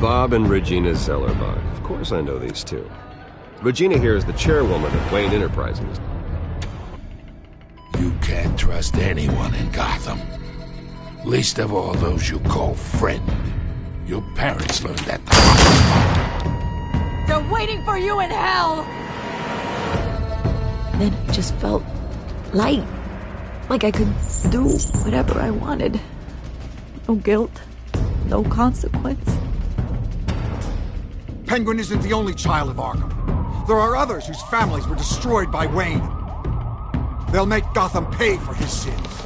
Bob and Regina Zellerbach. Of course I know these two. Regina here is the chairwoman of Wayne Enterprises. You can't trust anyone in Gotham. Least of all those you call friend. Your parents learned that. They're waiting for you in hell! Then it just felt light. Like I could do whatever I wanted. No guilt. No consequence. Penguin isn't the only child of Arkham. There are others whose families were destroyed by Wayne. They'll make Gotham pay for his sins.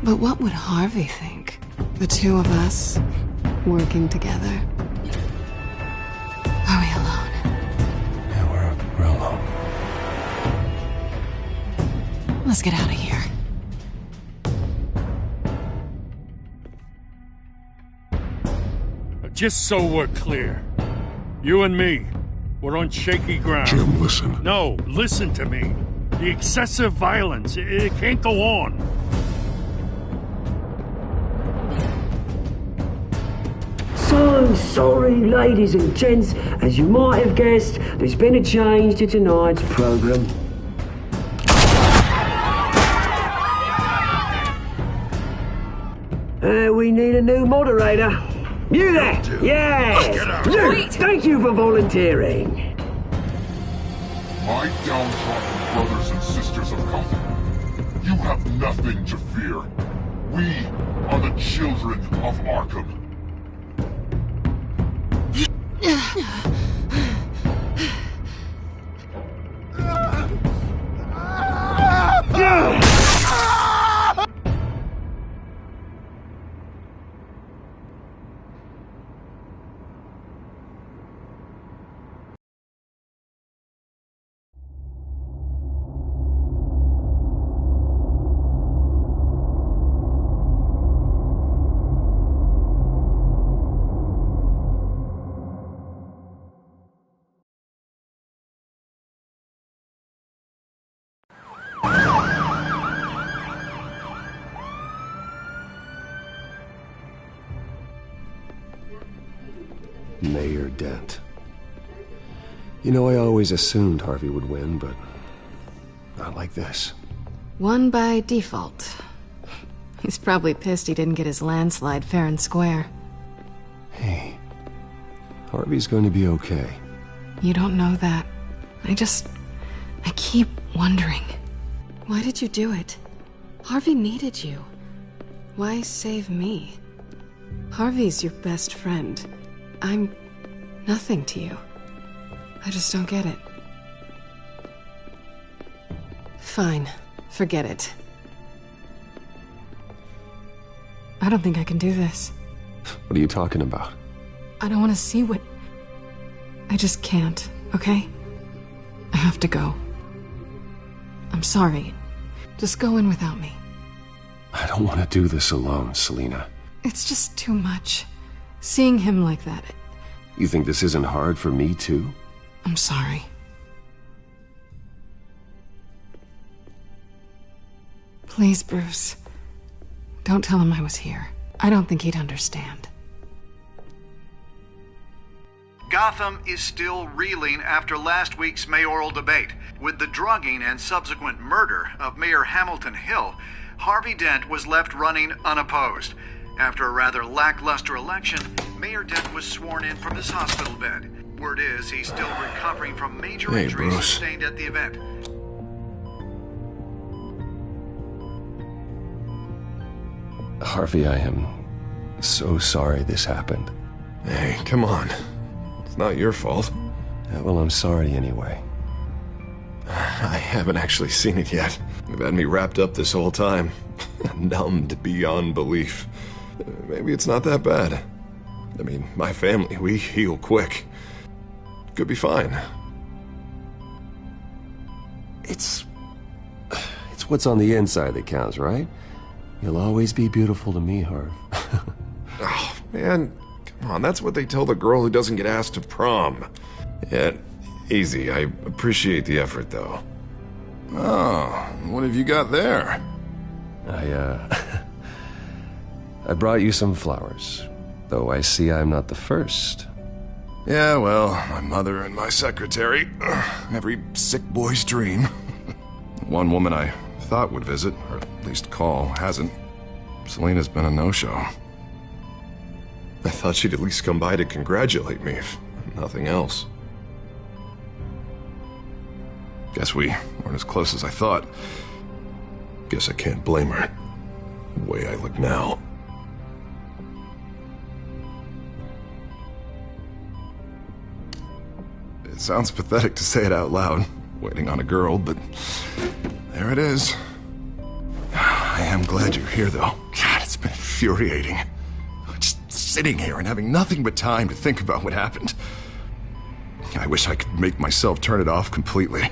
But what would Harvey think? The two of us, working together. Are we alone? Yeah, we're alone. Let's get out of here. Just so we're clear, you and me, we're on shaky ground. Jim, listen. No, listen to me. The excessive violence, it can't go on. So sorry, ladies and gents. As you might have guessed, there's been a change to tonight's program. We need a new moderator. You there! Yeah! You! Thank you for volunteering. My downtrodden brothers and sisters of Gotham, you have nothing to fear. We are the children of Arkham. Mayor Dent. You know, I always assumed Harvey would win, but not like this. Won by default. He's probably pissed he didn't get his landslide fair and square. Hey, Harvey's going to be okay. You don't know that. I keep wondering. Why did you do it? Harvey needed you. Why save me? Harvey's your best friend. I'm nothing to you. I just don't get it. Fine. Forget it. I don't think I can do this. What are you talking about? I don't want to see what... I just can't, okay? I have to go. I'm sorry. Just go in without me. I don't want to do this alone, Selina. It's just too much. Seeing him like that... You think this isn't hard for me, too? I'm sorry. Please, Bruce. Don't tell him I was here. I don't think he'd understand. Gotham is still reeling after last week's mayoral debate. With the drugging and subsequent murder of Mayor Hamilton Hill, Harvey Dent was left running unopposed. After a rather lackluster election, Mayor Dent was sworn in from his hospital bed. Word is he's still recovering from major injuries sustained at the event. Harvey, I am so sorry this happened. Hey, come on. It's not your fault. Yeah, well, I'm sorry anyway. I haven't actually seen it yet. You've had me wrapped up this whole time. Numbed beyond belief. Maybe it's not that bad. I mean, my family, we heal quick. Could be fine. It's what's on the inside that counts, right? You'll always be beautiful to me, Harv. Oh, man. Come on, that's what they tell the girl who doesn't get asked to prom. Yeah, easy. I appreciate the effort, though. Oh, what have you got there? I brought you some flowers. Though I see I'm not the first. Yeah, well, my mother and my secretary. Every sick boy's dream. One woman I thought would visit, or at least call, hasn't. Selena's been a no-show. I thought she'd at least come by to congratulate me, if nothing else. Guess we weren't as close as I thought. Guess I can't blame her. The way I look now. It sounds pathetic to say it out loud, waiting on a girl, but there it is. I am glad you're here, though. God, it's been infuriating. Just sitting here and having nothing but time to think about what happened. I wish I could make myself turn it off completely.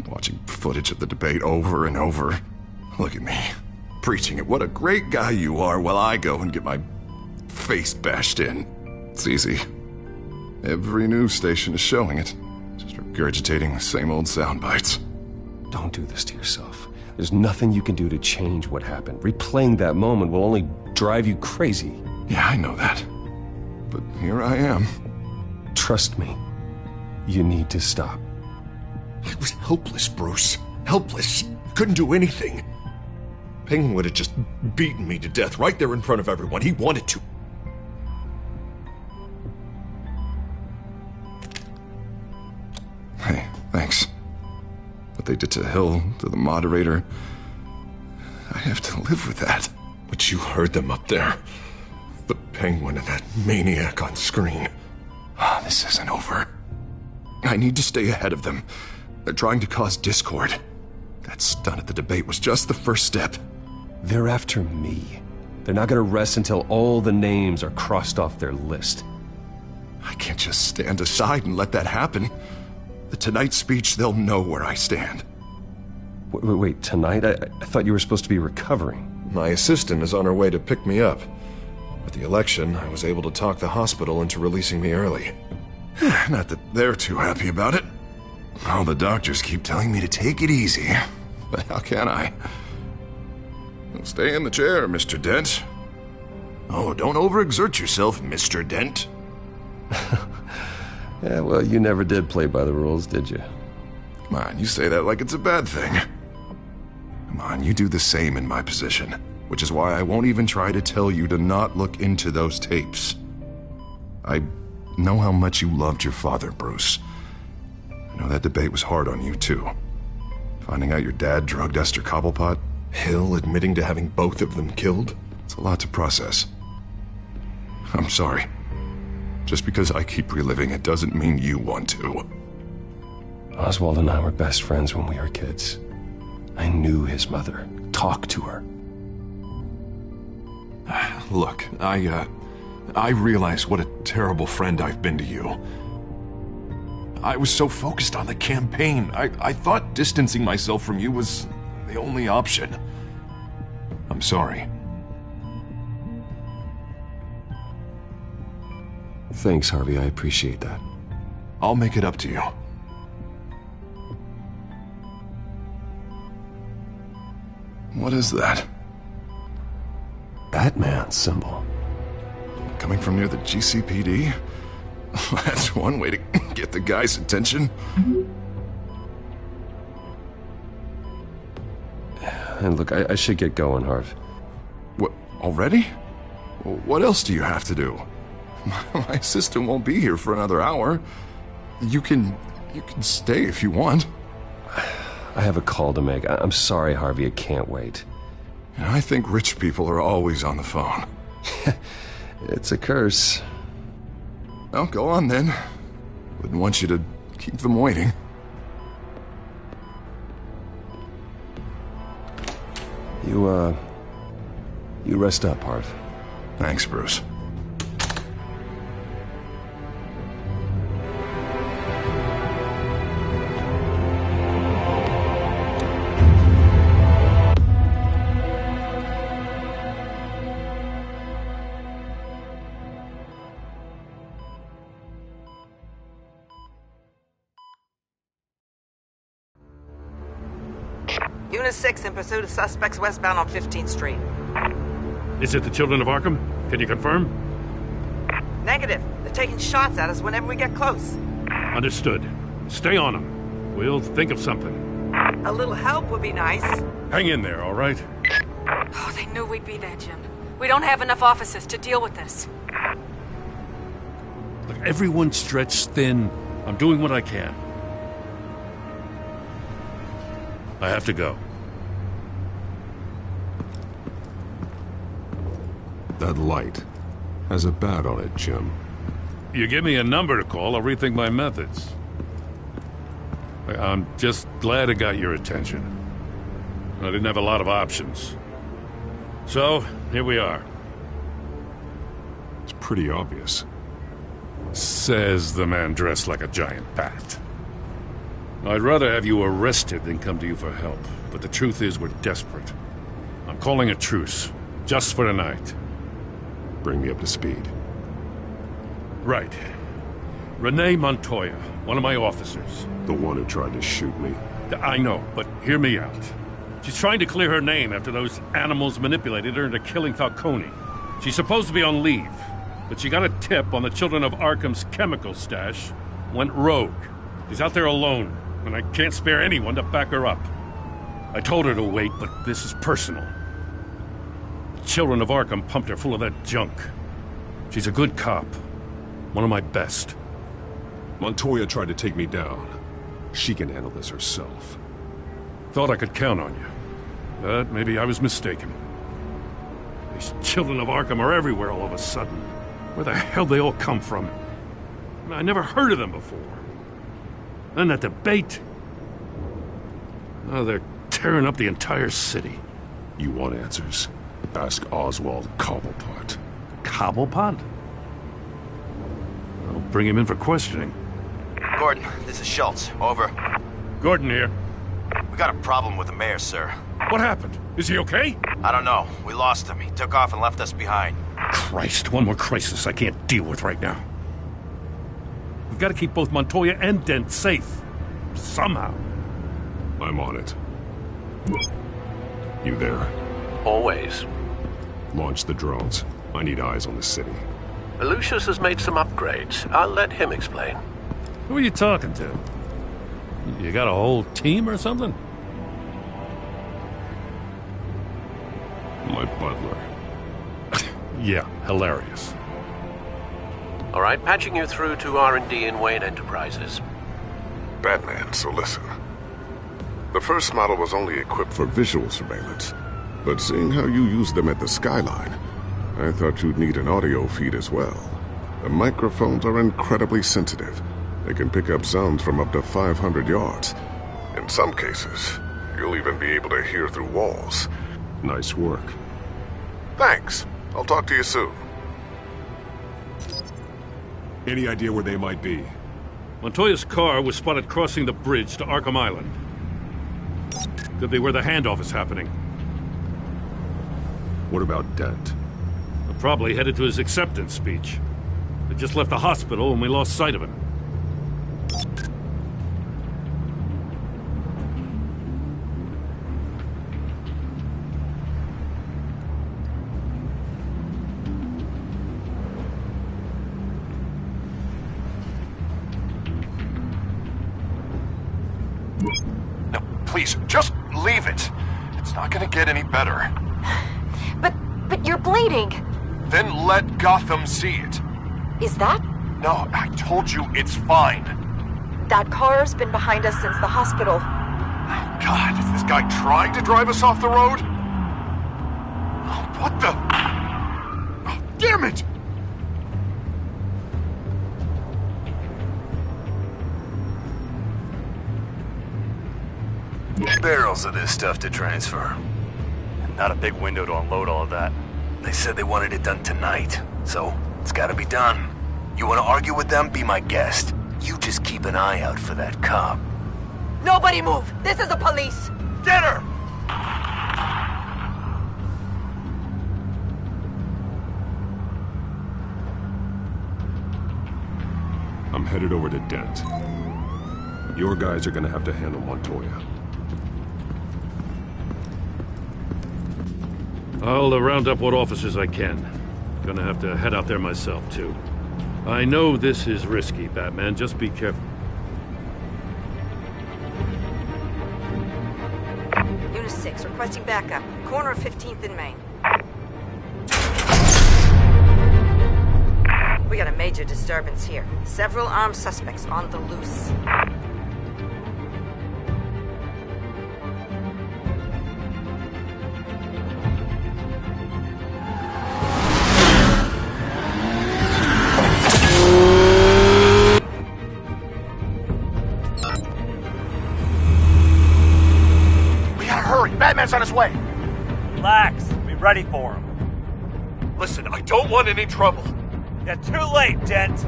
Watching footage of the debate over and over. Look at me, preaching it. What a great guy you are, while I go and get my face bashed in. It's easy. Every news station is showing it. Just regurgitating the same old sound bites. Don't do this to yourself. There's nothing you can do to change what happened. Replaying that moment will only drive you crazy. Yeah, I know that. But here I am. Trust me. You need to stop. I was helpless, Bruce. Helpless. Couldn't do anything. Penguin would have just beaten me to death right there in front of everyone. He wanted to. Hey, thanks. What they did to Hill, to the moderator, I have to live with that. But you heard them up there. The Penguin and that maniac on screen. This isn't over. I need to stay ahead of them. They're trying to cause discord. That stunt at the debate was just the first step. They're after me. They're not gonna rest until all the names are crossed off their list. I can't just stand aside and let that happen. The Tonight speech, they'll know where I stand. Wait, tonight? I thought you were supposed to be recovering. My assistant is on her way to pick me up. With the election, I was able to talk the hospital into releasing me early. Not that they're too happy about it. All the doctors keep telling me to take it easy. But how can I? Stay in the chair, Mr. Dent. Oh, don't overexert yourself, Mr. Dent. Yeah, well, you never did play by the rules, did you? Come on, you say that like it's a bad thing. Come on, you do the same in my position. Which is why I won't even try to tell you to not look into those tapes. I know how much you loved your father, Bruce. I know that debate was hard on you, too. Finding out your dad drugged Esther Cobblepot, Hill admitting to having both of them killed, it's a lot to process. I'm sorry. Just because I keep reliving it doesn't mean you want to. Oswald and I were best friends when we were kids. I knew his mother, talked to her. Look, I realize what a terrible friend I've been to you. I was so focused on the campaign. I thought distancing myself from you was the only option. I'm sorry. Thanks, Harvey. I appreciate that. I'll make it up to you. What is that? Batman symbol. Coming from near the GCPD? That's one way to get the guy's attention. And look, I should get going, Harv. What, already? What else do you have to do? My assistant won't be here for another hour. You can stay if you want. I have a call to make. I'm sorry, Harvey, I can't wait. I think rich people are always on the phone. It's a curse. Well, go on then. Wouldn't want you to keep them waiting. You rest up, Harv. Thanks, Bruce. Unit 6 in pursuit of suspects westbound on 15th Street. Is it the Children of Arkham? Can you confirm? Negative. They're taking shots at us whenever we get close. Understood. Stay on them. We'll think of something. A little help would be nice. Hang in there, all right? Oh, they knew we'd be there, Jim. We don't have enough officers to deal with this. Look, everyone's stretched thin. I'm doing what I can. I have to go. That light has a bat on it, Jim. You give me a number to call, I'll rethink my methods. I'm just glad it got your attention. I didn't have a lot of options. So, here we are. It's pretty obvious. Says the man dressed like a giant bat. I'd rather have you arrested than come to you for help, but the truth is we're desperate. I'm calling a truce, just for tonight. Bring me up to speed. Right. Renee Montoya, one of my officers. The one who tried to shoot me. I know, but hear me out. She's trying to clear her name after those animals manipulated her into killing Falcone. She's supposed to be on leave, but she got a tip on the Children of Arkham's chemical stash, went rogue. She's out there alone, and I can't spare anyone to back her up. I told her to wait, but this is personal. The Children of Arkham pumped her full of that junk. She's a good cop. One of my best. Montoya tried to take me down. She can handle this herself. Thought I could count on you. But maybe I was mistaken. These Children of Arkham are everywhere all of a sudden. Where the hell they all come from? I never heard of them before. And that debate. Oh, they're tearing up the entire city. You want answers? Ask Oswald Cobblepot. Cobblepot? I'll bring him in for questioning. Gordon, this is Schultz. Over. Gordon here. We got a problem with the mayor, sir. What happened? Is he okay? I don't know. We lost him. He took off and left us behind. Christ, one more crisis I can't deal with right now. We've got to keep both Montoya and Dent safe. Somehow. I'm on it. You there? Always. Launch the drones. I need eyes on the city. Lucius has made some upgrades. I'll let him explain. Who are you talking to? You got a whole team or something? My butler. Yeah, hilarious. All right, patching you through to R&D in Wayne Enterprises. Batman, so listen. The first model was only equipped for visual surveillance, but seeing how you use them at the Skyline, I thought you'd need an audio feed as well. The microphones are incredibly sensitive. They can pick up sounds from up to 500 yards. In some cases, you'll even be able to hear through walls. Nice work. Thanks. I'll talk to you soon. Any idea where they might be? Montoya's car was spotted crossing the bridge to Arkham Island. Could be where the handoff is happening. What about Dent? Probably headed to his acceptance speech. He just left the hospital and we lost sight of him. No, please, just leave it. It's not gonna get any better. But you're bleeding. Then let Gotham see it. Is that? No, I told you it's fine. That car's been behind us since the hospital. Oh, God, is this guy trying to drive us off the road? Oh, what the? Oh, damn it! Barrels of this stuff to transfer. And not a big window to unload all of that. They said they wanted it done tonight, so it's gotta be done. You wanna argue with them? Be my guest. You just keep an eye out for that cop. Nobody move! This is the police! Get her! I'm headed over to Dent. Your guys are gonna have to handle Montoya. I'll round up what officers I can. Gonna have to head out there myself, too. I know this is risky, Batman. Just be careful. Unit 6, requesting backup. Corner of 15th and Main. We got a major disturbance here. Several armed suspects on the loose. Batman's on his way. Relax. Be ready for him. Listen, I don't want any trouble. You're too late, Dent.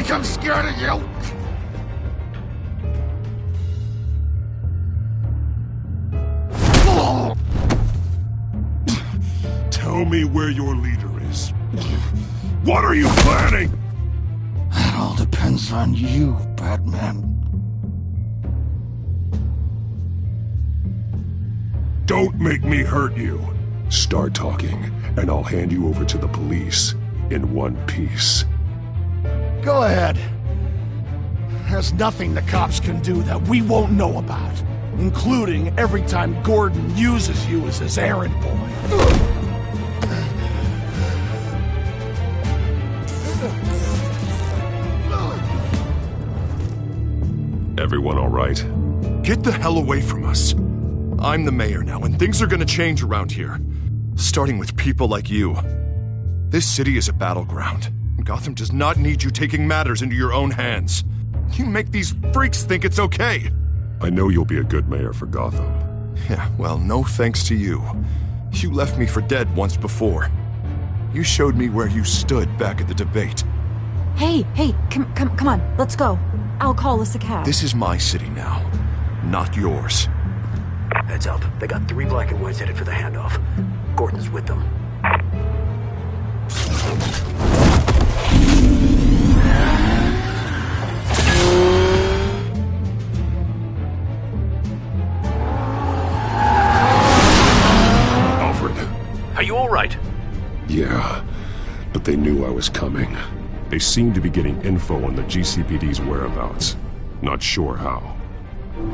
I'm scared of you! Tell me where your leader is. What are you planning? That all depends on you, Batman. Don't make me hurt you. Start talking, and I'll hand you over to the police in one piece. Go ahead. There's nothing the cops can do that we won't know about, including every time Gordon uses you as his errand boy. Everyone all right? Get the hell away from us. I'm the mayor now, and things are gonna change around here. Starting with people like you. This city is a battleground. Gotham does not need you taking matters into your own hands. You make these freaks think it's okay. I know you'll be a good mayor for Gotham. Yeah, well, no thanks to you. You left me for dead once before. You showed me where you stood back at the debate. Hey, come on, let's go. I'll call us a cab. This is my city now, not yours. Heads up, they got 3 black and whites headed for the handoff. Gordon's with them. Alfred. Are you all right? Yeah, but they knew I was coming. They seem to be getting info on the GCPD's whereabouts. Not sure how.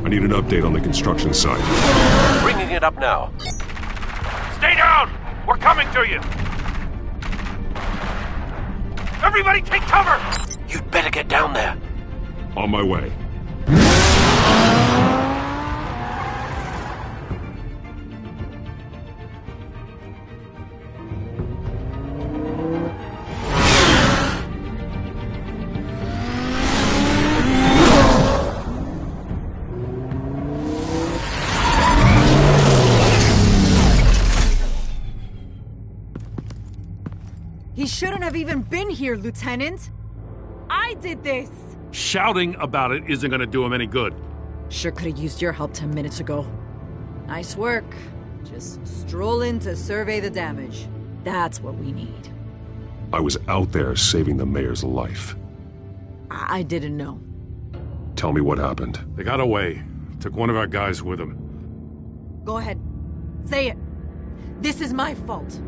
I need an update on the construction site. Bringing it up now. Stay down! We're coming to you! Everybody take cover! You'd better get down there. On my way. He shouldn't have even been here, Lieutenant. I did this. Shouting about it isn't gonna do him any good. Sure could have used your help 10 minutes ago. Nice work. Just stroll in to survey the damage. That's what we need. I was out there saving the mayor's life. I didn't know. Tell me what happened. They got away. Took one of our guys with them. Go ahead. Say it. This is my fault.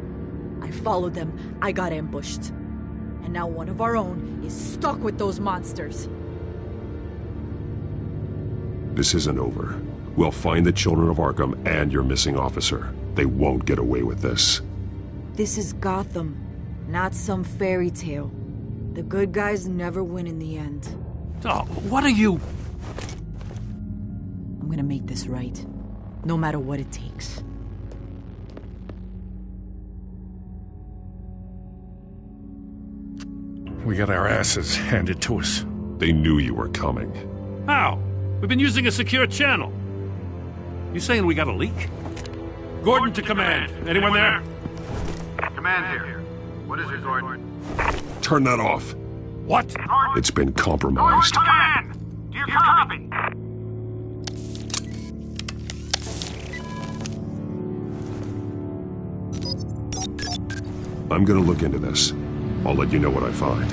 I followed them, I got ambushed. And now one of our own is stuck with those monsters. This isn't over. We'll find the children of Arkham and your missing officer. They won't get away with this. This is Gotham, not some fairy tale. The good guys never win in the end. Oh, what are you... I'm gonna make this right, no matter what it takes. We got our asses handed to us. They knew you were coming. How? We've been using a secure channel. You saying we got a leak? Gordon to command. Anyone there? Command here. What is it, Gordon? Turn that off. What? It's been compromised. Come in! Do you copy? I'm gonna look into this. I'll let you know what I find.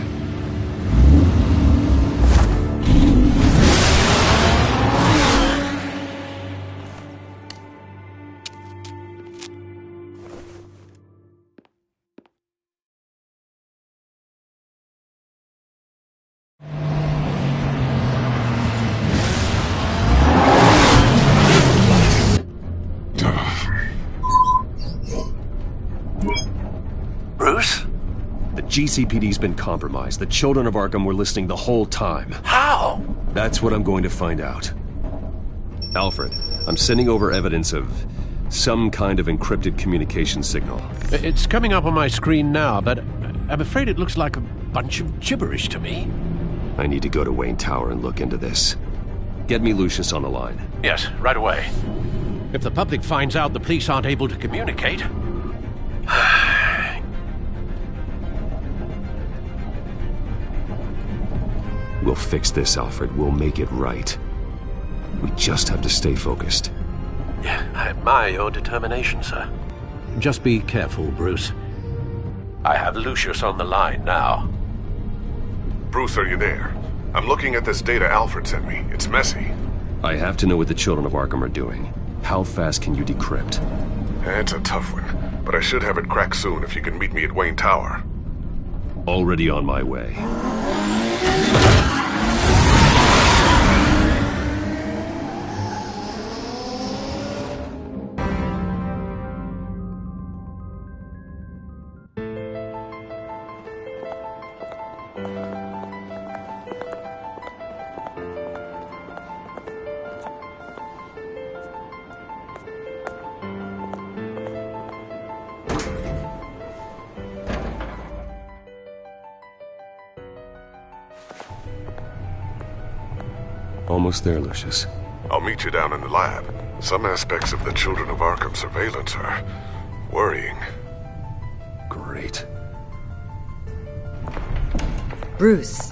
Bruce? The GCPD's been compromised. The children of Arkham were listening the whole time. How? That's what I'm going to find out. Alfred, I'm sending over evidence of some kind of encrypted communication signal. It's coming up on my screen now, but I'm afraid it looks like a bunch of gibberish to me. I need to go to Wayne Tower and look into this. Get me Lucius on the line. Yes, right away. If the public finds out the police aren't able to communicate... We'll fix this, Alfred. We'll make it right. We just have to stay focused. I admire your determination, sir. Just be careful, Bruce. I have Lucius on the line now. Bruce, are you there? I'm looking at this data Alfred sent me. It's messy. I have to know what the children of Arkham are doing. How fast can you decrypt? It's a tough one, but I should have it cracked soon if you can meet me at Wayne Tower. Already on my way. Almost there, Lucius. I'll meet you down in the lab. Some aspects of the Children of Arkham surveillance are worrying. Great. Bruce.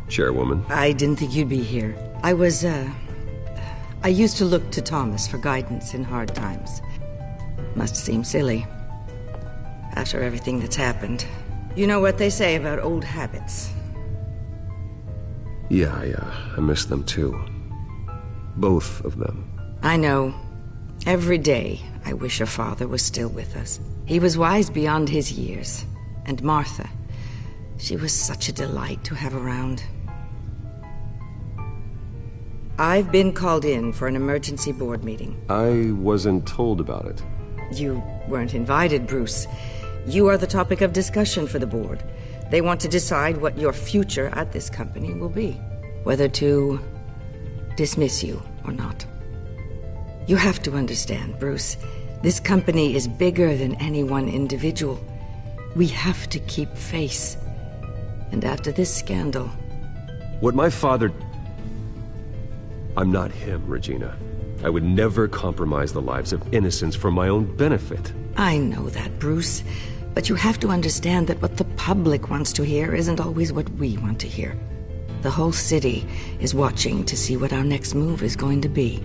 Chairwoman. I didn't think you'd be here. I used to look to Thomas for guidance in hard times. Must seem silly. After everything that's happened. You know what they say about old habits. Yeah, I miss them too. Both of them. I know. Every day, I wish your father was still with us. He was wise beyond his years. And Martha, she was such a delight to have around. I've been called in for an emergency board meeting. I wasn't told about it. You weren't invited, Bruce. You are the topic of discussion for the board. They want to decide what your future at this company will be. Whether to dismiss you or not. You have to understand, Bruce. This company is bigger than any one individual. We have to keep face. And after this scandal... What my father... I'm not him, Regina. I would never compromise the lives of innocents for my own benefit. I know that, Bruce. But you have to understand that what the public wants to hear isn't always what we want to hear. The whole city is watching to see what our next move is going to be.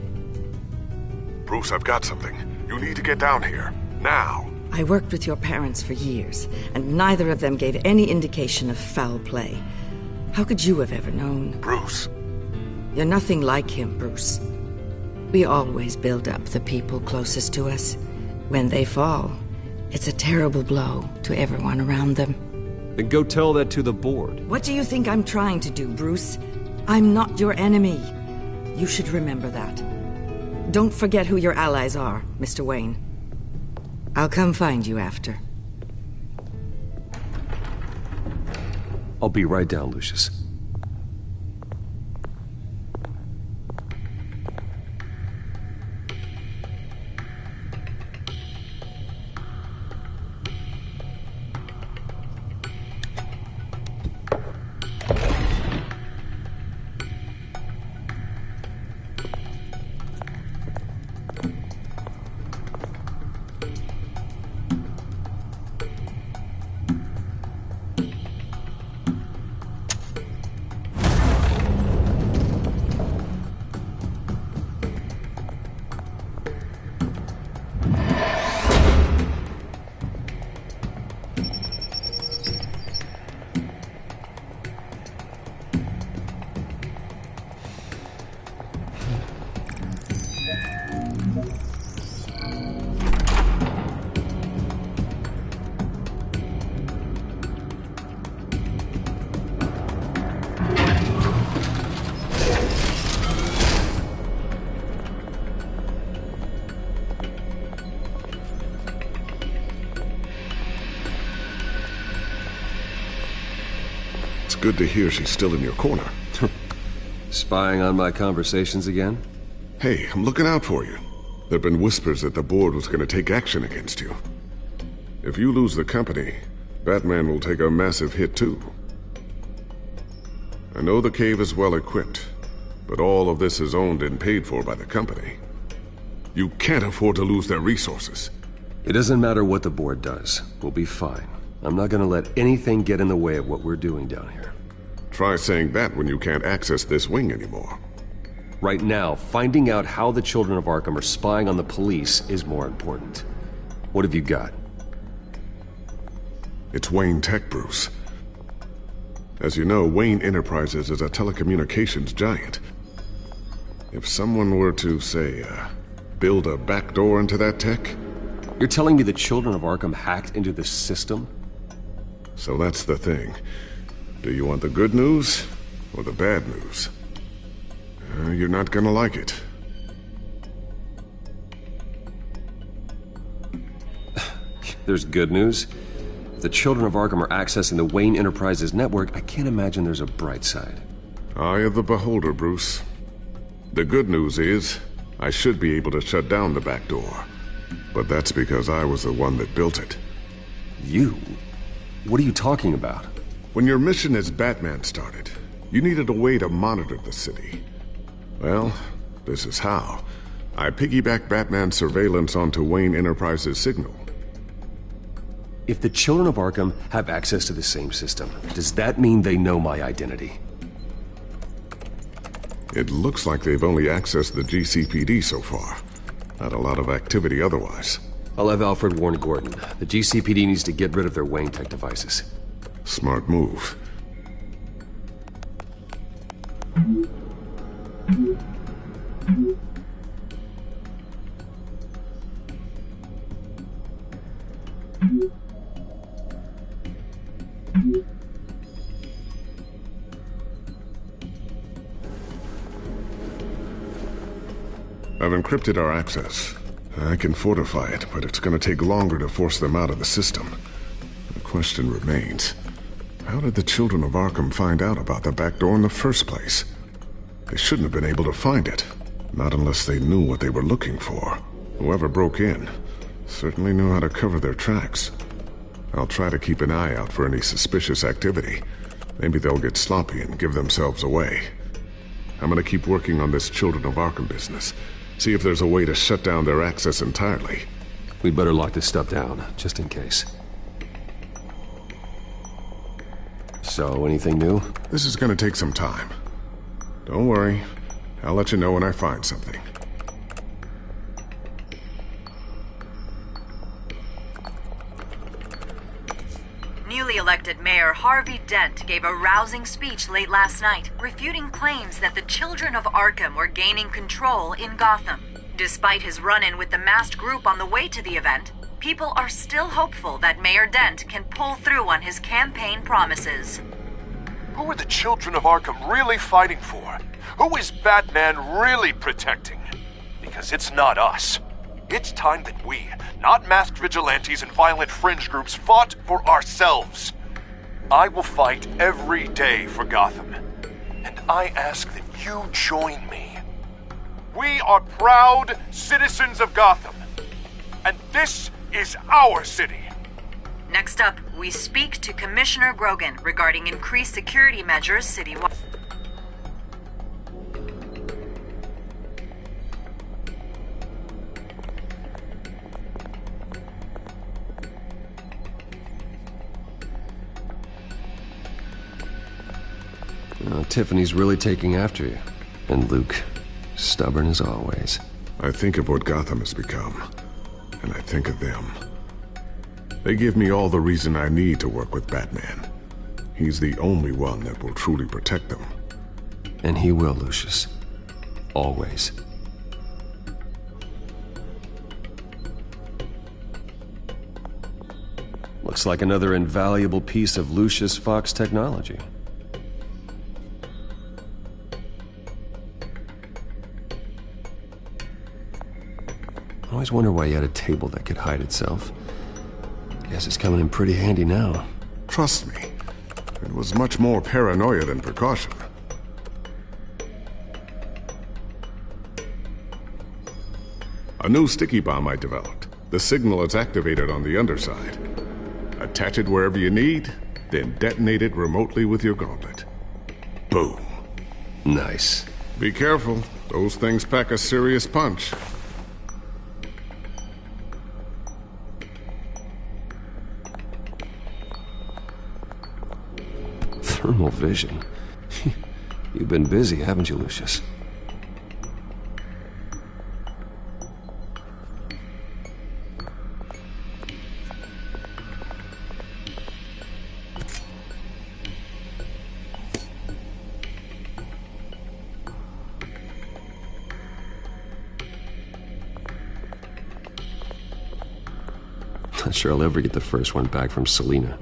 Bruce, I've got something. You need to get down here. Now. I worked with your parents for years, and neither of them gave any indication of foul play. How could you have ever known? Bruce. You're nothing like him, Bruce. We always build up the people closest to us. When they fall, it's a terrible blow to everyone around them. Then go tell that to the board. What do you think I'm trying to do, Bruce? I'm not your enemy. You should remember that. Don't forget who your allies are, Mr. Wayne. I'll come find you after. I'll be right down, Lucius. good to hear she's still in your corner. Spying on my conversations again? Hey, I'm looking out for you. There've been whispers that the board was going to take action against you. If you lose the company, Batman will take a massive hit too. I know the cave is well equipped, but all of this is owned and paid for by the company. You can't afford to lose their resources. It doesn't matter what the board does. We'll be fine. I'm not gonna let anything get in the way of what we're doing down here. Try saying that when you can't access this wing anymore. Right now, finding out how the children of Arkham are spying on the police is more important. What have you got? It's Wayne Tech, Bruce. As you know, Wayne Enterprises is a telecommunications giant. If someone were to, say, build a backdoor into that tech... You're telling me the children of Arkham hacked into this system? So that's the thing. Do you want the good news or the bad news? You're not gonna like it. There's good news. If the children of Arkham are accessing the Wayne Enterprises network, I can't imagine there's a bright side. Eye of the beholder, Bruce. The good news is, I should be able to shut down the back door. But that's because I was the one that built it. You? What are you talking about? When your mission as Batman started, you needed a way to monitor the city. Well, this is how. I piggybacked Batman's surveillance onto Wayne Enterprises' signal. If the children of Arkham have access to the same system, does that mean they know my identity? It looks like they've only accessed the GCPD so far. Not a lot of activity otherwise. I'll have Alfred warn Gordon. The GCPD needs to get rid of their Wayne Tech devices. Smart move. I've encrypted our access. I can fortify it, but it's going to take longer to force them out of the system. The question remains, how did the children of Arkham find out about the back door in the first place? They shouldn't have been able to find it. Not unless they knew what they were looking for. Whoever broke in certainly knew how to cover their tracks. I'll try to keep an eye out for any suspicious activity. Maybe they'll get sloppy and give themselves away. I'm gonna keep working on this Children of Arkham business. See if there's a way to shut down their access entirely. We'd better lock this stuff down, just in case. So, anything new? This is gonna take some time. Don't worry. I'll let you know when I find something. Newly elected Mayor Harvey Dent gave a rousing speech late last night, refuting claims that the children of Arkham were gaining control in Gotham. Despite his run-in with the masked group on the way to the event, people are still hopeful that Mayor Dent can pull through on his campaign promises. Who are the children of Arkham really fighting for? Who is Batman really protecting? Because it's not us. It's time that we, not masked vigilantes and violent fringe groups, fought for ourselves. I will fight every day for Gotham. And I ask that you join me. We are proud citizens of Gotham. And this is our city. Next up, we speak to Commissioner Grogan regarding increased security measures citywide. Tiffany's really taking after you. And Luke, stubborn as always. I think of what Gotham has become, and I think of them. They give me all the reason I need to work with Batman. He's the only one that will truly protect them. And he will, Lucius. Always. Looks like another invaluable piece of Lucius Fox technology. I always wonder why you had a table that could hide itself. Guess it's coming in pretty handy now. Trust me. It was much more paranoia than precaution. A new sticky bomb I developed. The signal is activated on the underside. Attach it wherever you need, then detonate it remotely with your gauntlet. Boom. Nice. Be careful. Those things pack a serious punch. Thermal vision. You've been busy, haven't you, Lucius? Not sure I'll ever get the first one back from Selena.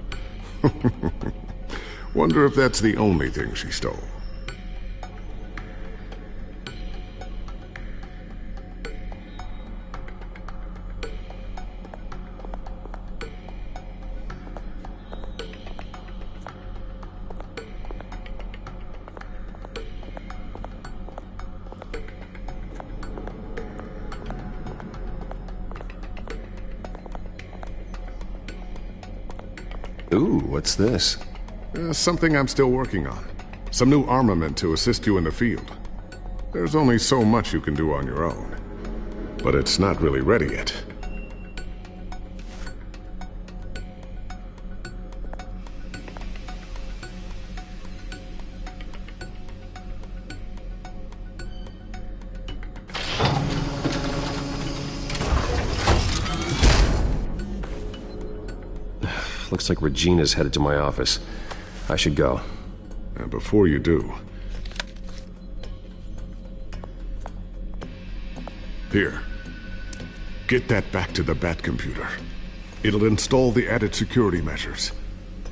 Wonder if that's the only thing she stole. Ooh, what's this? Something I'm still working on. Some new armament to assist you in the field. There's only so much you can do on your own. But it's not really ready yet. Looks like Regina's headed to my office. I should go. And before you do... Here. Get that back to the Bat computer. It'll install the added security measures.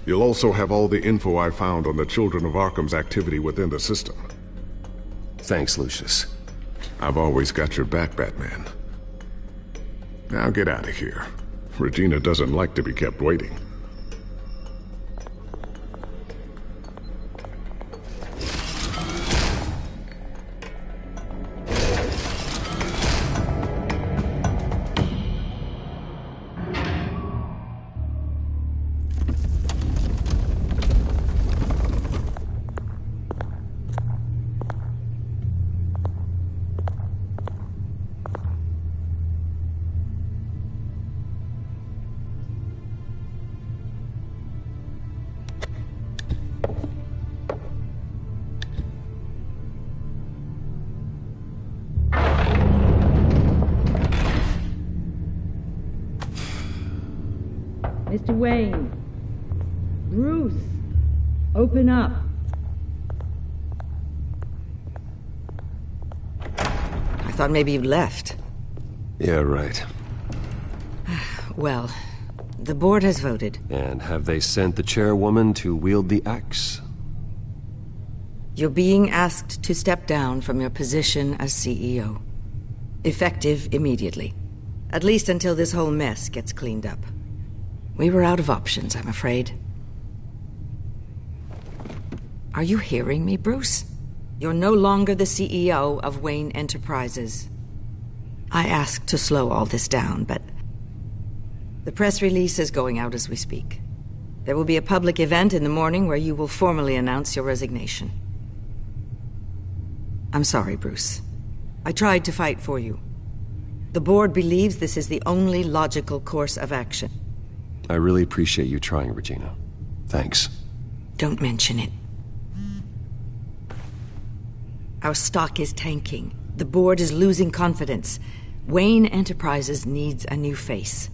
You'll also have all the info I found on the Children of Arkham's activity within the system. Thanks, Lucius. I've always got your back, Batman. Now get out of here. Regina doesn't like to be kept waiting. Mr. Wayne. Bruce. Open up. I thought maybe you'd left. Yeah, right. Well, the board has voted. And have they sent the chairwoman to wield the axe? You're being asked to step down from your position as CEO. Effective immediately. At least until this whole mess gets cleaned up. We were out of options, I'm afraid. Are you hearing me, Bruce? You're no longer the CEO of Wayne Enterprises. I asked to slow all this down, but... the press release is going out as we speak. There will be a public event in the morning where you will formally announce your resignation. I'm sorry, Bruce. I tried to fight for you. The board believes this is the only logical course of action. I really appreciate you trying, Regina. Thanks. Don't mention it. Our stock is tanking. The board is losing confidence. Wayne Enterprises needs a new face.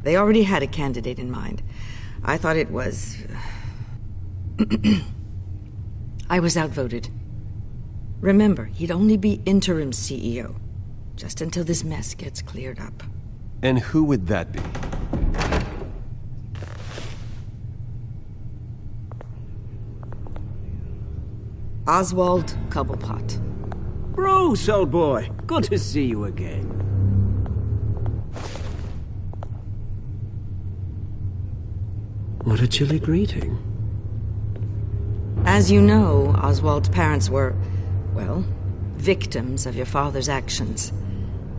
They already had a candidate in mind. I thought it was... I was outvoted. Remember, he'd only be interim CEO. Just until this mess gets cleared up. And who would that be? Oswald Cobblepot. Bruce, old boy. Good to see you again. What a chilly greeting. As you know, Oswald's parents were, well, victims of your father's actions.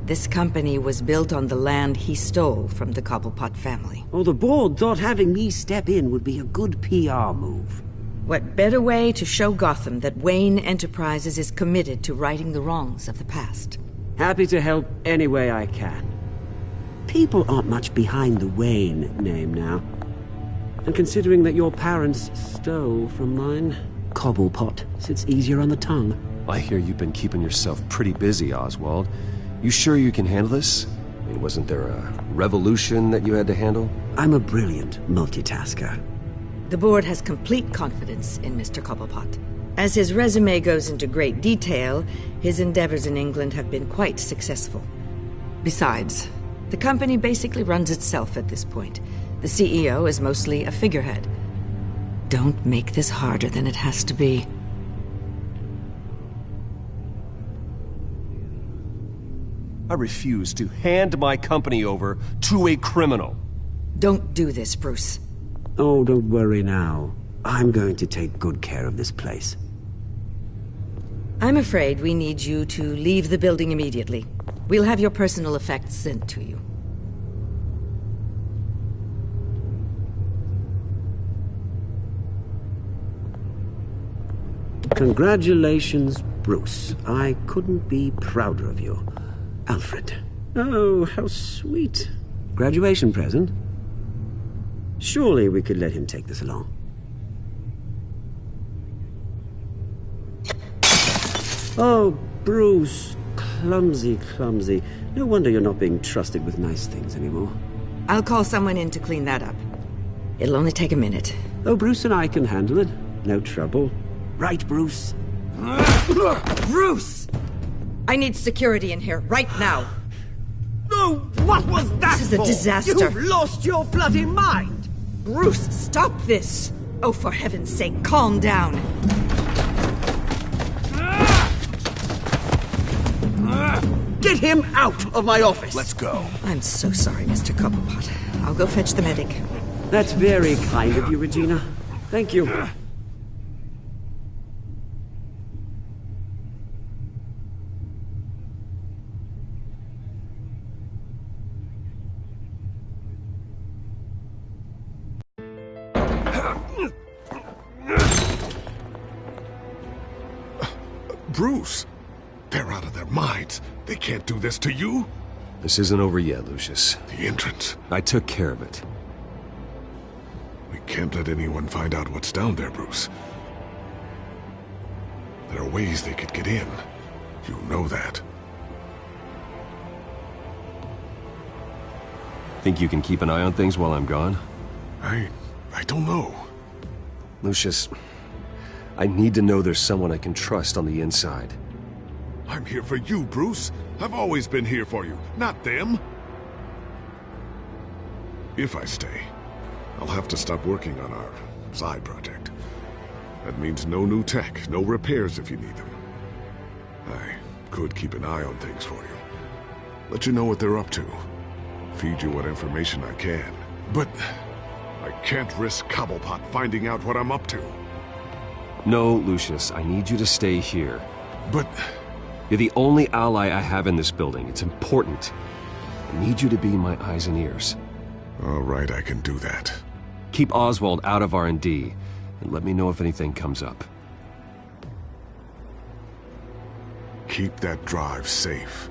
This company was built on the land he stole from the Cobblepot family. Oh, the board thought having me step in would be a good PR move. What better way to show Gotham that Wayne Enterprises is committed to righting the wrongs of the past? Happy to help any way I can. People aren't much behind the Wayne name now. And considering that your parents stole from mine, Cobblepot sits easier on the tongue. I hear you've been keeping yourself pretty busy, Oswald. You sure you can handle this? I mean, wasn't there a revolution that you had to handle? I'm a brilliant multitasker. The board has complete confidence in Mr. Cobblepot. As his resume goes into great detail, his endeavors in England have been quite successful. Besides, the company basically runs itself at this point. The CEO is mostly a figurehead. Don't make this harder than it has to be. I refuse to hand my company over to a criminal. Don't do this, Bruce. Oh, don't worry now. I'm going to take good care of this place. I'm afraid we need you to leave the building immediately. We'll have your personal effects sent to you. Congratulations, Bruce. I couldn't be prouder of you. Alfred. Oh, how sweet. Graduation present? Surely we could let him take this along. Oh, Bruce. Clumsy, clumsy. No wonder you're not being trusted with nice things anymore. I'll call someone in to clean that up. It'll only take a minute. Oh, Bruce and I can handle it. No trouble. Right, Bruce? Bruce! I need security in here, right now. No, what was that This is a for? disaster. You've lost your bloody mind! Bruce, stop this! Oh, for heaven's sake, calm down. Get him out of my office! Let's go. I'm so sorry, Mr. Cobblepot. I'll go fetch the medic. That's very kind of you, Regina. Thank you. Bruce, they're out of their minds. They can't do this to you. This isn't over yet, Lucius. The entrance. I took care of it. We can't let anyone find out what's down there, Bruce. There are ways they could get in. You know that. Think you can keep an eye on things while I'm gone? I don't know. Lucius, I need to know there's someone I can trust on the inside. I'm here for you, Bruce. I've always been here for you, not them. If I stay, I'll have to stop working on our side project. That means no new tech, no repairs if you need them. I could keep an eye on things for you. Let you know what they're up to. Feed you what information I can. But I can't risk Cobblepot finding out what I'm up to. No, Lucius, I need you to stay here. But you're the only ally I have in this building. It's important. I need you to be my eyes and ears. All right, I can do that. Keep Oswald out of R&D, and let me know if anything comes up. Keep that drive safe.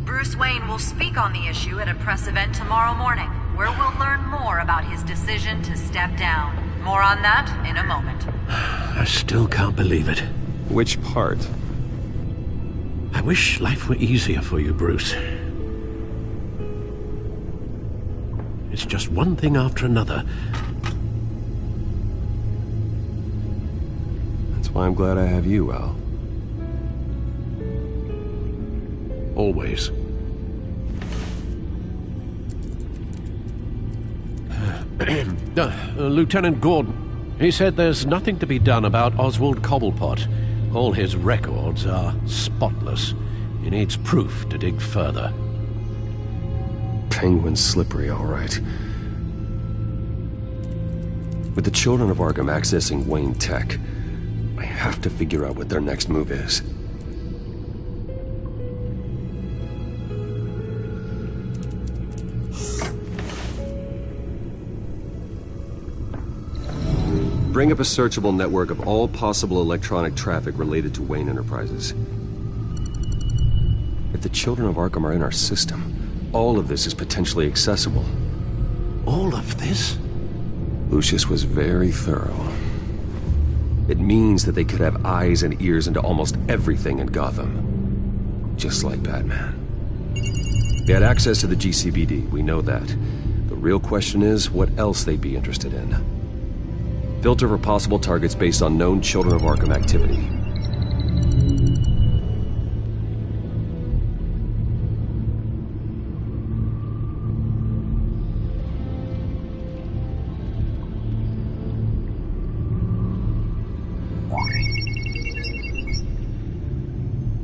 Bruce Wayne will speak on the issue at a press event tomorrow morning, where we'll learn more about his decision to step down. More on that in a moment. I still can't believe it. Which part? I wish life were easier for you, Bruce. It's just one thing after another. That's why I'm glad I have you, Al. Always. Lieutenant Gordon, he said there's nothing to be done about Oswald Cobblepot. All his records are spotless. He needs proof to dig further. Penguin's slippery, all right. With the children of Arkham accessing Wayne Tech, I have to figure out what their next move is. Bring up a searchable network of all possible electronic traffic related to Wayne Enterprises. If the children of Arkham are in our system, all of this is potentially accessible. All of this? Lucius was very thorough. It means that they could have eyes and ears into almost everything in Gotham. Just like Batman. They had access to the GCPD, we know that. The real question is what else they'd be interested in. Filter for possible targets based on known Children of Arkham activity.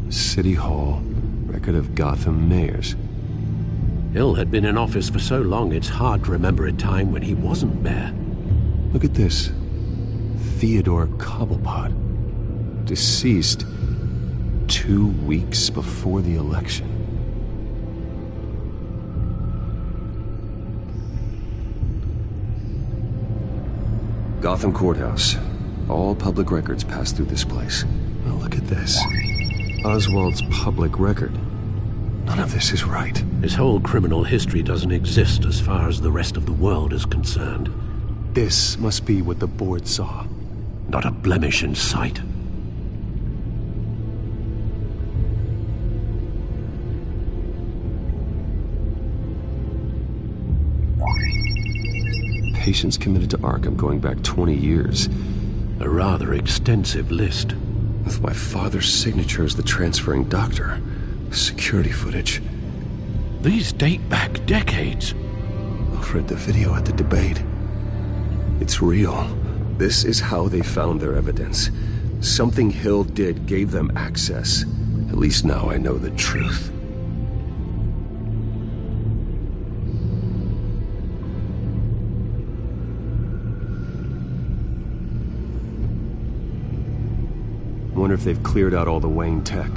City Hall, record of Gotham mayors. Hill had been in office for so long it's hard to remember a time when he wasn't mayor. Look at this. Theodore Cobblepot, deceased 2 weeks before the election. Gotham Courthouse. All public records pass through this place. Well, look at this. Oswald's public record. None of this is right. His whole criminal history doesn't exist as far as the rest of the world is concerned. This must be what the board saw. Not a blemish in sight. Patients committed to Arkham going back 20 years. A rather extensive list. With my father's signature as the transferring doctor. Security footage. These date back decades. I've read the video at the debate. It's real. This is how they found their evidence. Something Hill did gave them access. At least now I know the truth. Wonder if they've cleared out all the Wayne tech.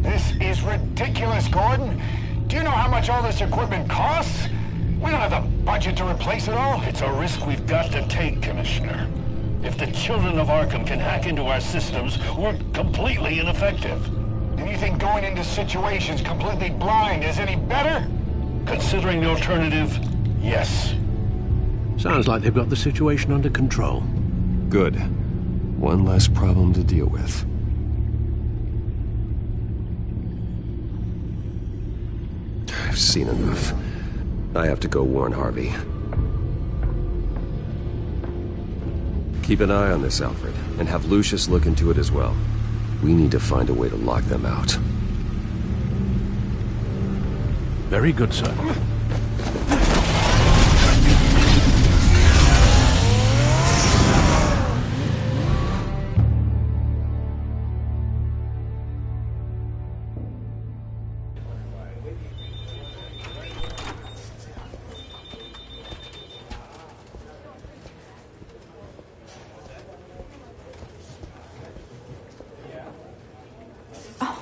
This is ridiculous, Gordon. Do you know how much all this equipment costs? We don't have the budget to replace it all. It's a risk we've got to take, Commissioner. If the children of Arkham can hack into our systems, we're completely ineffective. And you think going into situations completely blind is any better? Considering the alternative, yes. Sounds like they've got the situation under control. Good. One less problem to deal with. I've seen enough. I have to go warn Harvey. Keep an eye on this, Alfred, and have Lucius look into it as well. We need to find a way to lock them out. Very good, sir.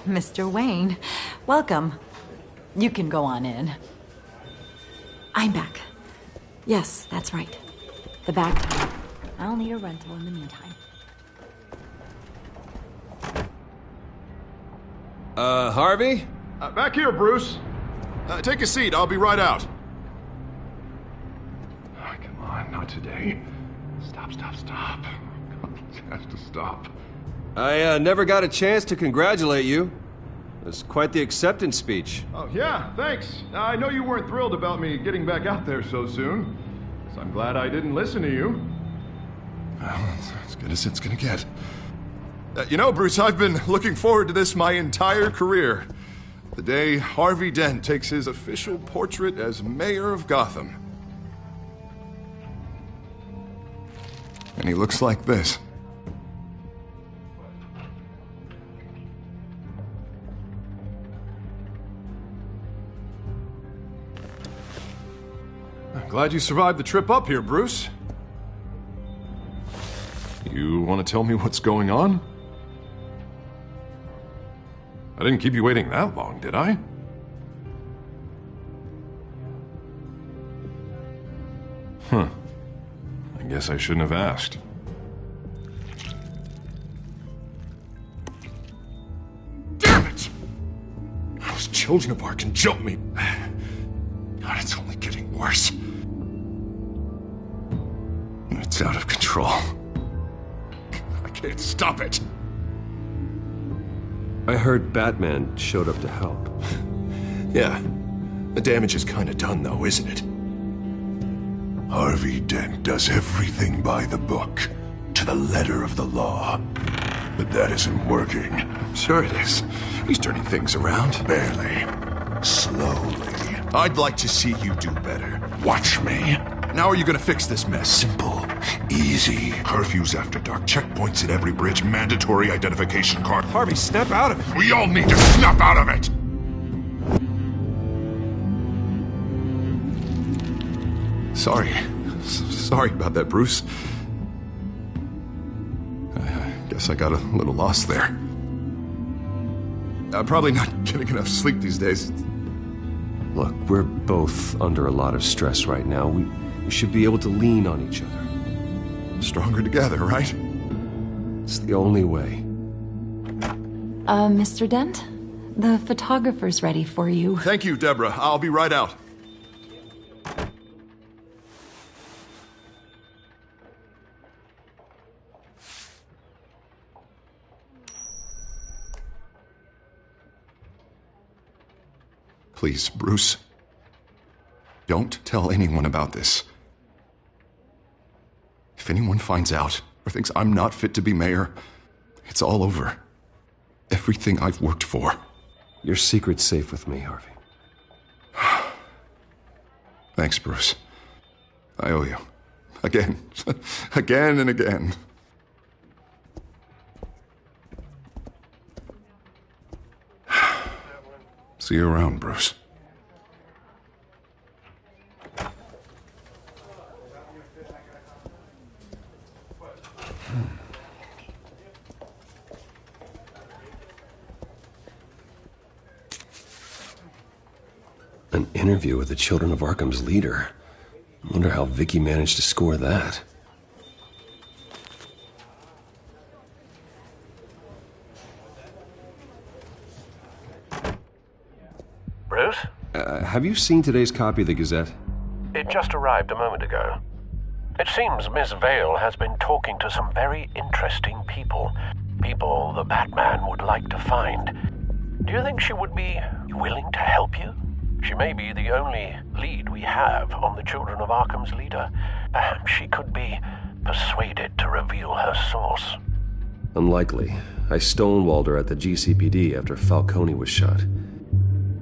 Mr. Wayne, welcome. You can go on in. I'm back. Yes, that's right. The back. I'll need a rental in the meantime. Harvey? Back here, Bruce. Take a seat. I'll be right out. Oh, come on, not today. Stop. It has to stop. I never got a chance to congratulate you. It was quite the acceptance speech. Oh, yeah, thanks. I know you weren't thrilled about me getting back out there so soon. So I'm glad I didn't listen to you. Well, it's as good as it's gonna get. You know, Bruce, I've been looking forward to this my entire career. The day Harvey Dent takes his official portrait as mayor of Gotham. And he looks like this. I'm glad you survived the trip up here, Bruce. You want to tell me what's going on? I didn't keep you waiting that long, did I? Huh. I guess I shouldn't have asked. Damn it! Those children of Arkham jumped me. God, it's only getting worse. It's out of control. I can't stop it. I heard Batman showed up to help. Yeah. The damage is kind of done, though, isn't it? Harvey Dent does everything by the book, to the letter of the law. But that isn't working. Sure it is. He's turning things around. Barely. Slowly. I'd like to see you do better. Watch me. Now are you gonna fix this mess? Simple. Easy. Curfews after dark. Checkpoints at every bridge. Mandatory identification card. Harvey, snap out of it. We all need to snap out of it! Sorry about that, Bruce. I guess I got a little lost there. I'm probably not getting enough sleep these days. Look, we're both under a lot of stress right now. We should be able to lean on each other. Stronger together, right? It's the only way. Mr. Dent? The photographer's ready for you. Thank you, Deborah. I'll be right out. Please, Bruce. Don't tell anyone about this. If anyone finds out or thinks I'm not fit to be mayor, it's all over. Everything I've worked for. Your secret's safe with me, Harvey. Thanks, Bruce. I owe you. Again. Again and again. See you around, Bruce. An interview with the Children of Arkham's leader. I wonder how Vicky managed to score that. Bruce? Have you seen today's copy of the Gazette? It just arrived a moment ago. It seems Miss Vale has been talking to some very interesting people. People the Batman would like to find. Do you think she would be willing to help you? She may be the only lead we have on the Children of Arkham's leader. Perhaps she could be persuaded to reveal her source. Unlikely. I stonewalled her at the GCPD after Falcone was shot.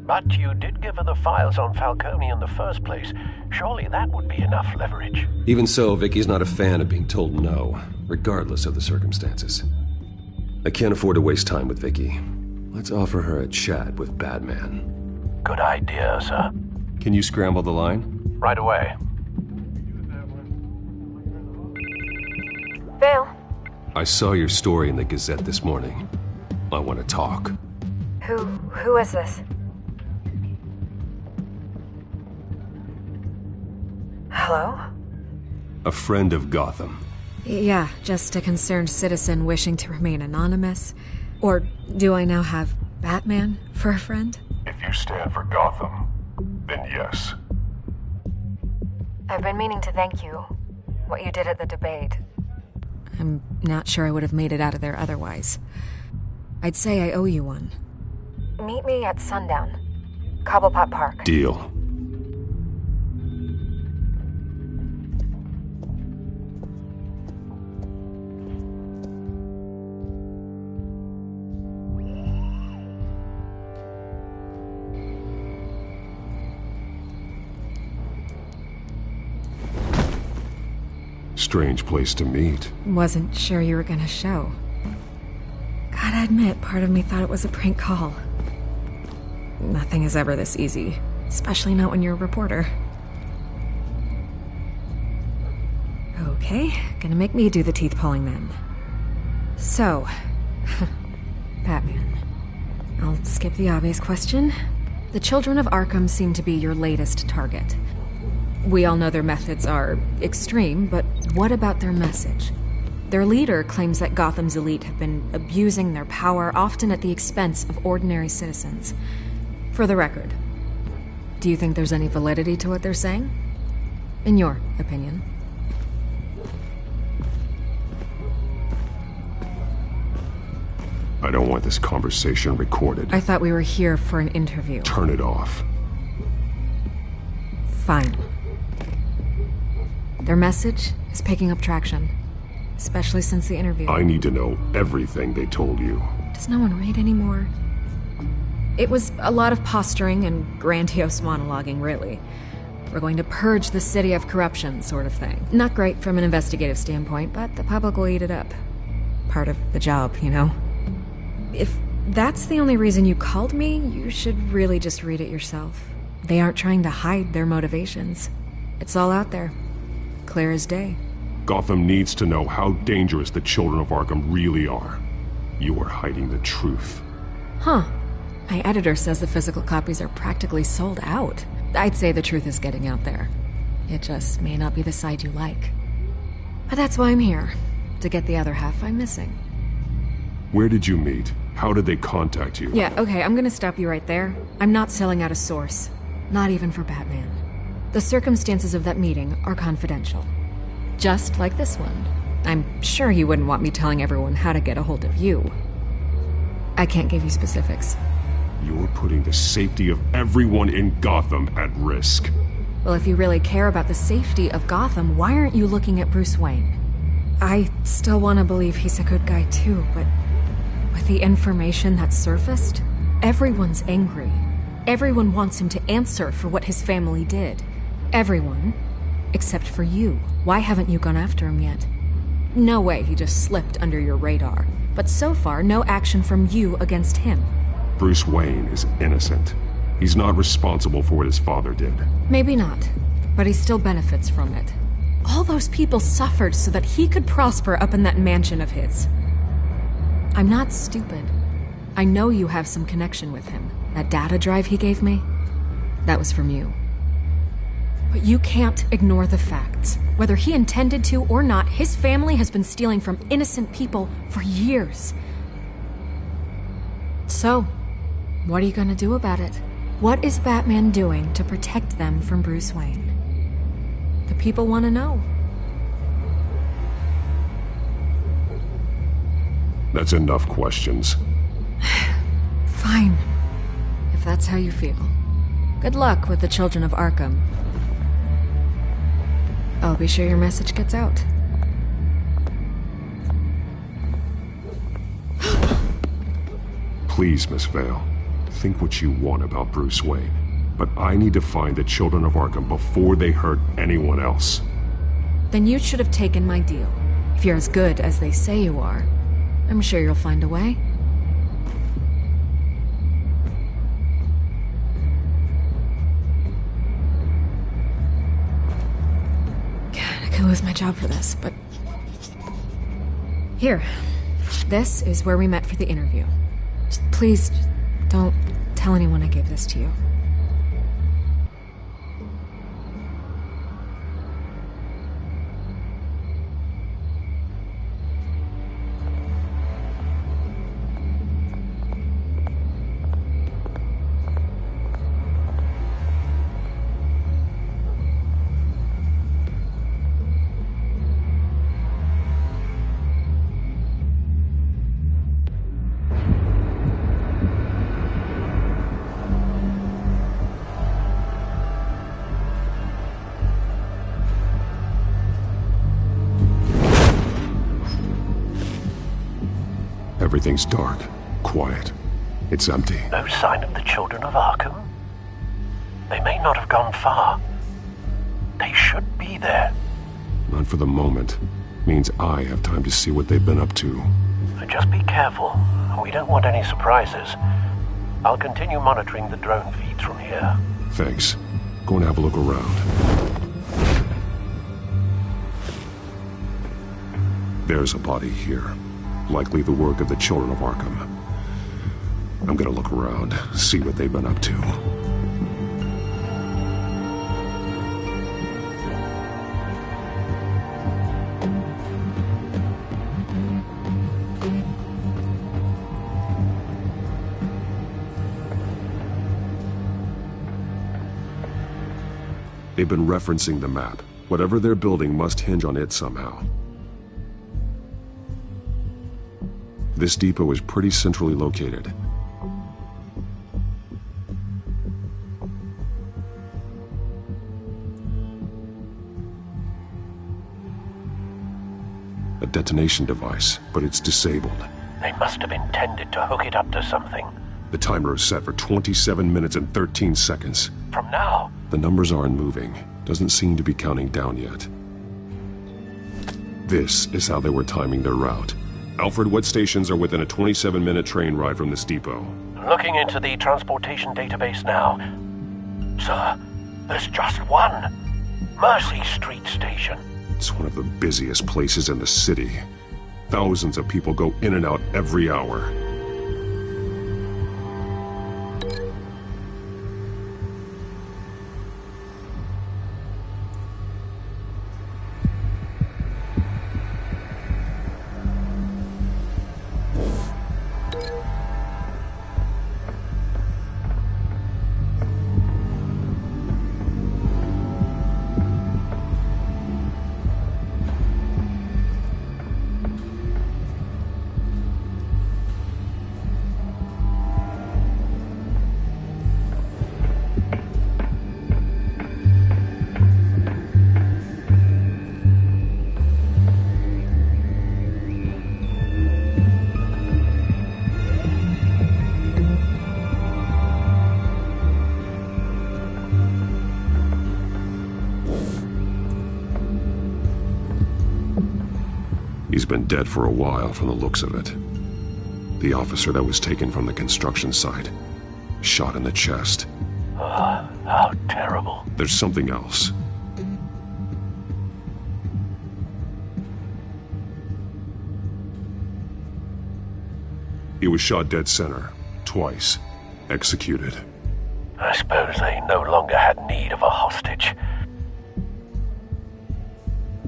But you did give her the files on Falcone in the first place. Surely that would be enough leverage. Even so, Vicky's not a fan of being told no, regardless of the circumstances. I can't afford to waste time with Vicky. Let's offer her a chat with Batman. Good idea, sir. Can you scramble the line? Right away. Vale? I saw your story in the Gazette this morning. I want to talk. Who is this? Hello? A friend of Gotham. Yeah, just a concerned citizen wishing to remain anonymous. Or do I now have Batman for a friend? If you stand for Gotham, then yes. I've been meaning to thank you. What you did at the debate. I'm not sure I would have made it out of there otherwise. I'd say I owe you one. Meet me at sundown. Cobblepot Park. Deal. strange place to meet. Wasn't sure you were gonna show. Gotta admit, part of me thought it was a prank call. Nothing is ever this easy, especially not when you're a reporter. Okay, gonna make me do the teeth pulling then. So, Batman. I'll skip the obvious question. The children of Arkham seem to be your latest target. We all know their methods are extreme, but what about their message? Their leader claims that Gotham's elite have been abusing their power, often at the expense of ordinary citizens. For the record, do you think there's any validity to what they're saying? In your opinion? I don't want this conversation recorded. I thought we were here for an interview. Turn it off. Fine. Their message is picking up traction, especially since the interview. I need to know everything they told you. Does no one read anymore? It was a lot of posturing and grandiose monologuing, really. We're going to purge the city of corruption, sort of thing. Not great from an investigative standpoint, but the public will eat it up. Part of the job, you know? If that's the only reason you called me, you should really just read it yourself. They aren't trying to hide their motivations. It's all out there. Clear as day. Gotham needs to know how dangerous the children of Arkham really are. You are hiding the truth. Huh. My editor says the physical copies are practically sold out. I'd say the truth is getting out there. It just may not be the side you like. But that's why I'm here. To get the other half I'm missing. Where did you meet? How did they contact you? Yeah, okay, I'm gonna stop you right there. I'm not selling out a source. Not even for Batman. The circumstances of that meeting are confidential. Just like this one. I'm sure you wouldn't want me telling everyone how to get a hold of you. I can't give you specifics. You're putting the safety of everyone in Gotham at risk. Well, if you really care about the safety of Gotham, why aren't you looking at Bruce Wayne? I still want to believe he's a good guy too, but with the information that's surfaced, everyone's angry. Everyone wants him to answer for what his family did. Everyone, except for you. Why haven't you gone after him yet? No way he just slipped under your radar. But so far, no action from you against him. Bruce Wayne is innocent. He's not responsible for what his father did. Maybe not, but he still benefits from it. All those people suffered so that he could prosper up in that mansion of his. I'm not stupid. I know you have some connection with him. That data drive he gave me, that was from you. But you can't ignore the facts. Whether he intended to or not, his family has been stealing from innocent people for years. So, what are you gonna do about it? What is Batman doing to protect them from Bruce Wayne? The people want to know. That's enough questions. Fine. If that's how you feel. Good luck with the children of Arkham. I'll be sure your message gets out. Please, Miss Vale, think what you want about Bruce Wayne. But I need to find the children of Arkham before they hurt anyone else. Then you should have taken my deal. If you're as good as they say you are, I'm sure you'll find a way. God, I could lose my job for this, but... Here. This is where we met for the interview. Please, don't tell anyone I gave this to you. Everything's dark, quiet. It's empty. No sign of the children of Arkham? They may not have gone far. They should be there. Not for the moment. Means I have time to see what they've been up to. Just be careful. We don't want any surprises. I'll continue monitoring the drone feeds from here. Thanks. Go and have a look around. There's a body here. Likely the work of the children of Arkham. I'm gonna look around, see what they've been up to. They've been referencing the map. Whatever they're building must hinge on it somehow. This depot is pretty centrally located. A detonation device, but it's disabled. They must have intended to hook it up to something. The timer is set for 27 minutes and 13 seconds. From now? The numbers aren't moving. Doesn't seem to be counting down yet. This is how they were timing their route. Alfred, what stations are within a 27-minute train ride from this depot? Looking into the transportation database now. Sir, there's just one. Mercy Street Station. It's one of the busiest places in the city. Thousands of people go in and out every hour. He's been dead for a while from the looks of it. The officer that was taken from the construction site. Shot in the chest. How terrible. There's something else. He was shot dead center. Twice. Executed. I suppose they no longer had need of a hostage.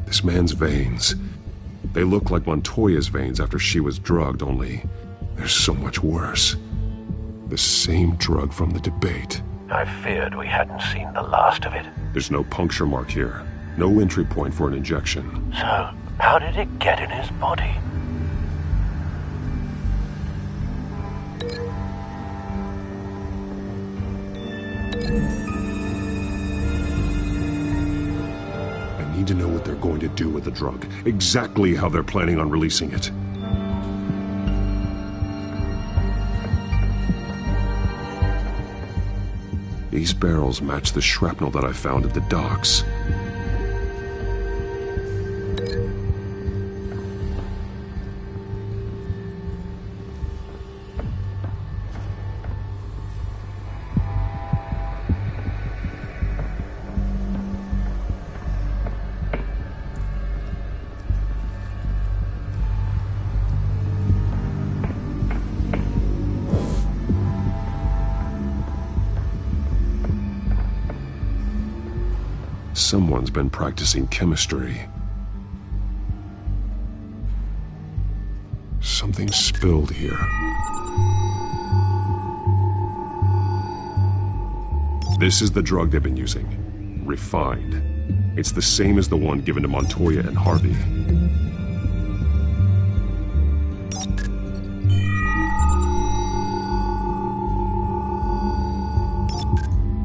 This man's veins. They look like Montoya's veins after she was drugged, only there's so much worse. The same drug from the debate. I feared we hadn't seen the last of it. There's no puncture mark here. No entry point for an injection. So, how did it get in his body? I need to know what they're going to do with the drug. Exactly how they're planning on releasing it. These barrels match the shrapnel that I found at the docks. Someone's been practicing chemistry. Something spilled here. This is the drug they've been using. Refined. It's the same as the one given to Montoya and Harvey.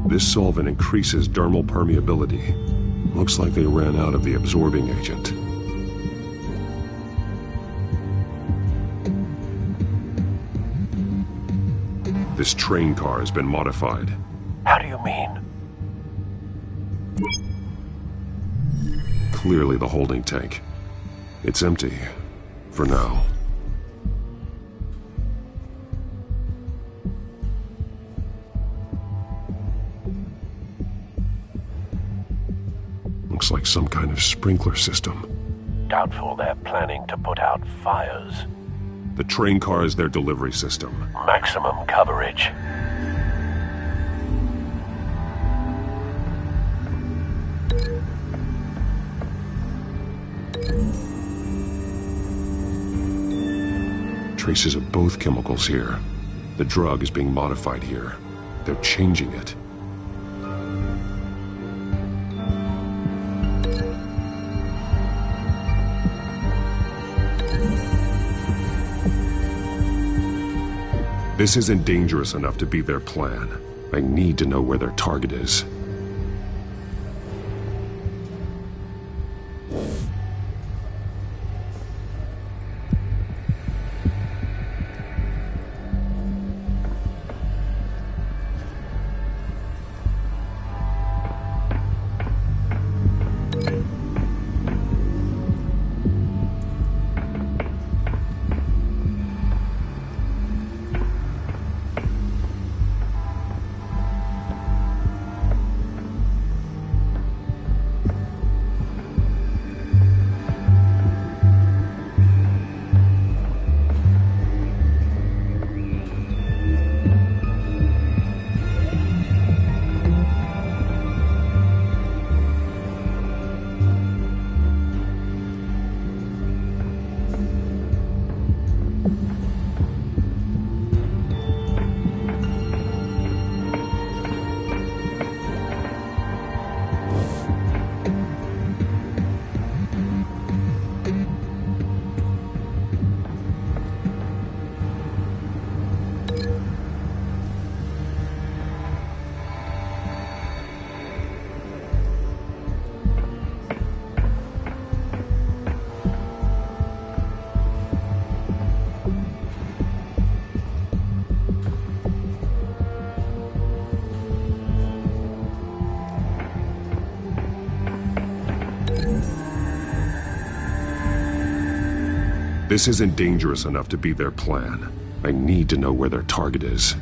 This solvent increases dermal permeability. Looks like they ran out of the absorbing agent. This train car has been modified. How do you mean? clearly the holding tank. It's empty. For now. Looks like some kind of sprinkler system. Doubtful they're planning to put out fires. The train car is their delivery system. Maximum coverage. Traces of both chemicals here. The drug is being modified here. They're changing it. This isn't dangerous enough to be their plan. I need to know where their target is. This isn't dangerous enough to be their plan. I need to know where their target is.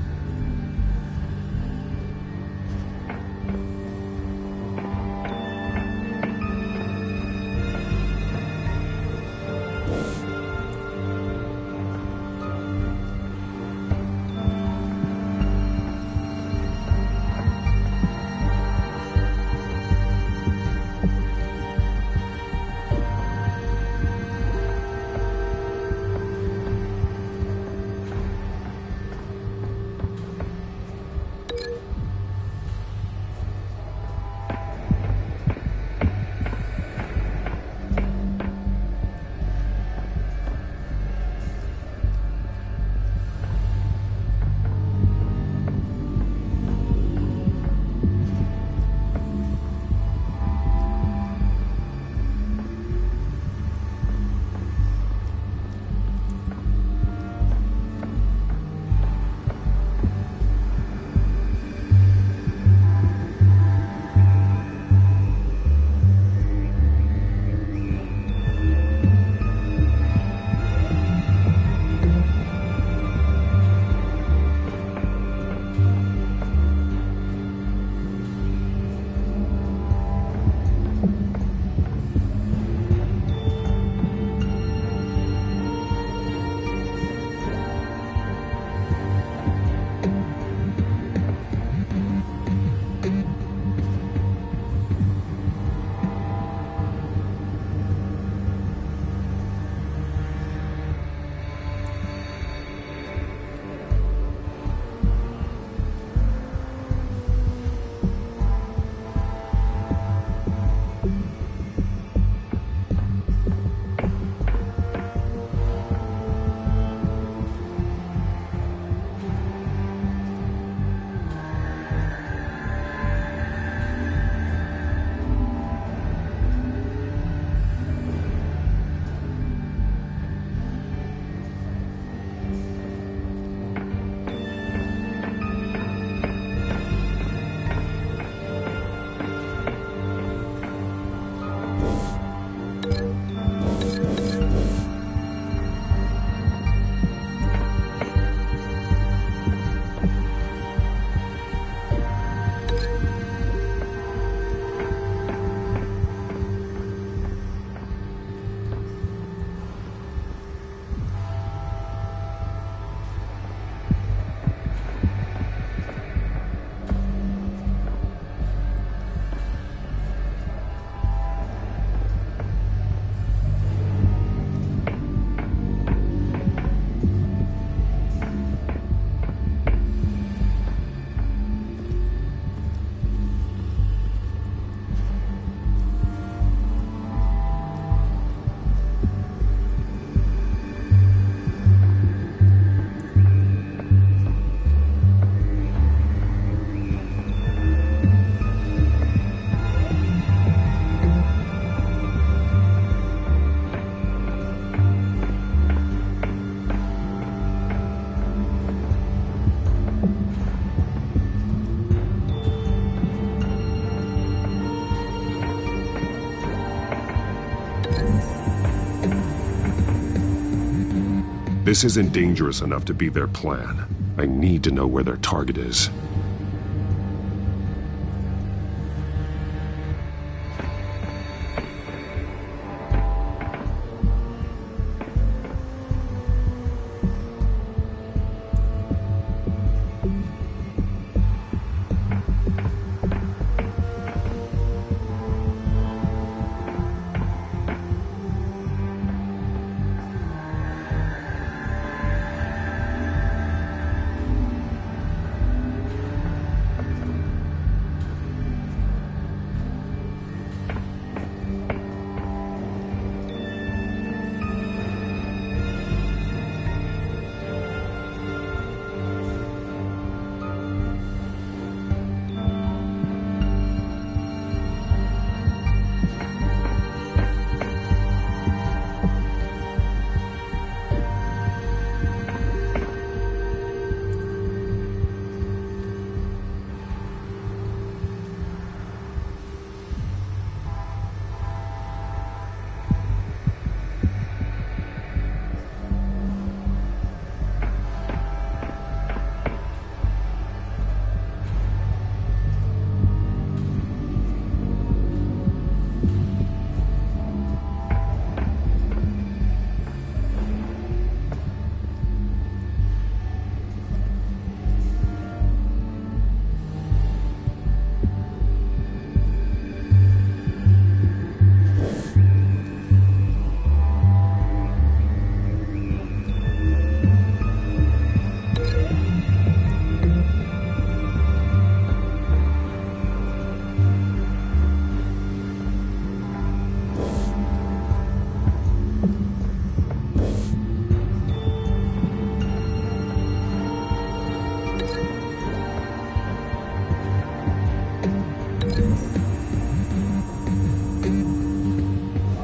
This isn't dangerous enough to be their plan. I need to know where their target is.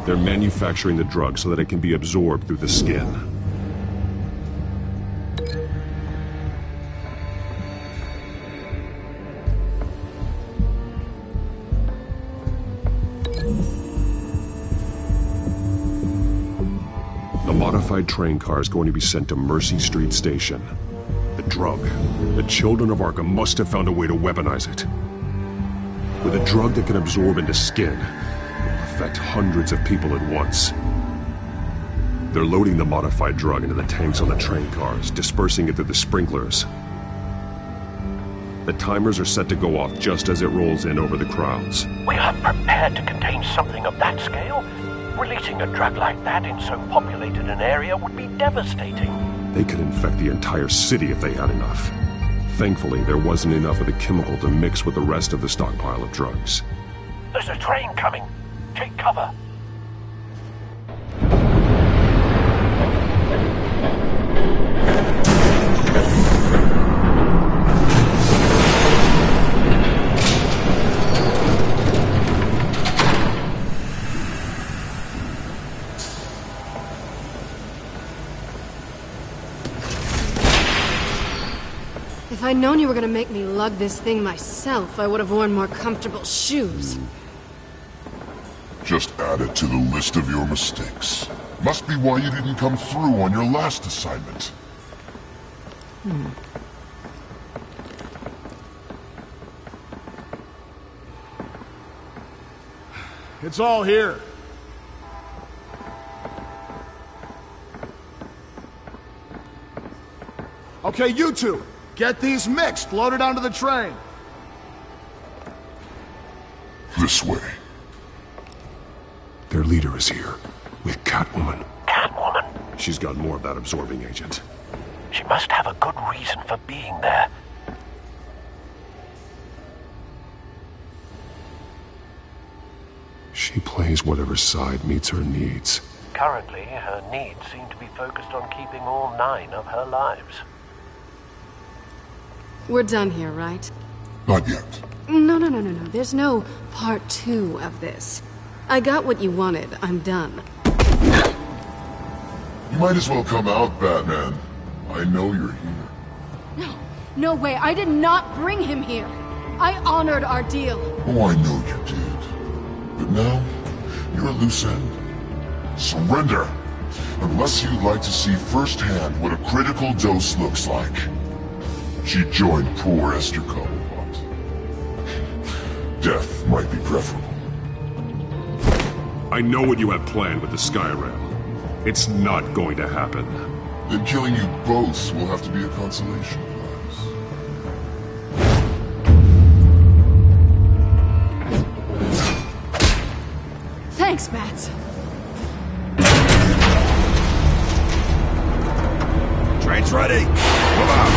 They're manufacturing the drug so that it can be absorbed through the skin. The modified train car is going to be sent to Mercy Street Station. The drug. The children of Arkham must have found a way to weaponize it. With a drug that can absorb into skin, affect hundreds of people at once. They're loading the modified drug into the tanks on the train cars, dispersing it through the sprinklers. The timers are set to go off just as it rolls in over the crowds. We aren't prepared to contain something of that scale. Releasing a drug like that in so populated an area would be devastating. They could infect the entire city if they had enough. Thankfully, there wasn't enough of the chemical to mix with the rest of the stockpile of drugs. There's a train coming. Take cover. If I'd known you were gonna make me lug this thing myself, I would have worn more comfortable shoes. Just add it to the list of your mistakes. Must be why you didn't come through on your last assignment. It's all here. Okay, you two, get these mixed, loaded onto the train. This way. Their leader is here, with Catwoman. Catwoman? She's got more of that absorbing agent. She must have a good reason for being there. She plays whatever side meets her needs. Currently, her needs seem to be focused on keeping all 9 of her lives. We're done here, right? Not yet. No. There's no part 2 of this. I got what you wanted. I'm done. You might as well come out, Batman. I know you're here. No way. I did not bring him here. I honored our deal. Oh, I know you did. But now, you're a loose end. Surrender, Unless you'd like to see firsthand what a critical dose looks like. She joined poor Esther Cobblepot. Death might be preferable. I know what you have planned with the Skyrail. It's not going to happen. Then killing you both will have to be a consolation prize. Thanks, Matt. Train's ready! Move out!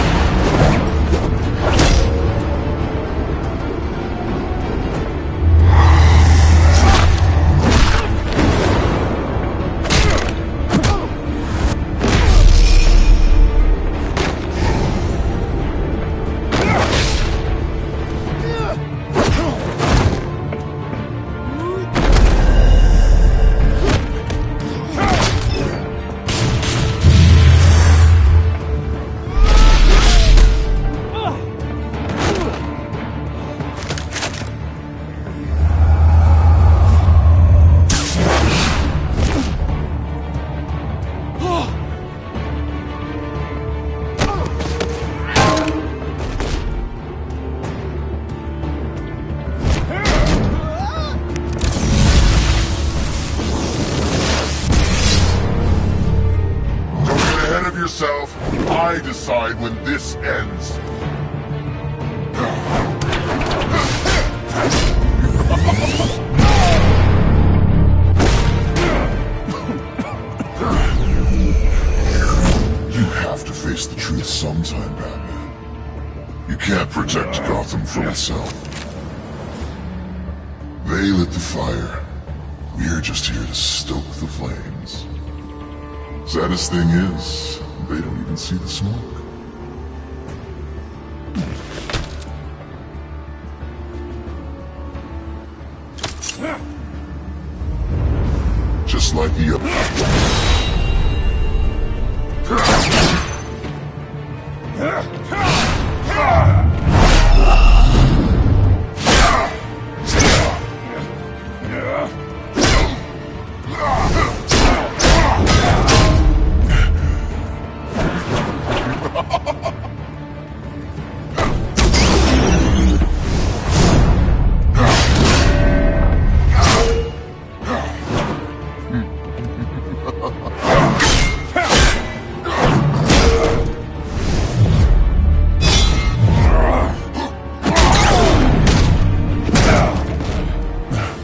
I decide when this ends. You have to face the truth sometime, Batman. You can't protect Gotham from itself. They lit the fire. We're just here to stoke the flames. Saddest thing is, they don't even see the smoke. Just like the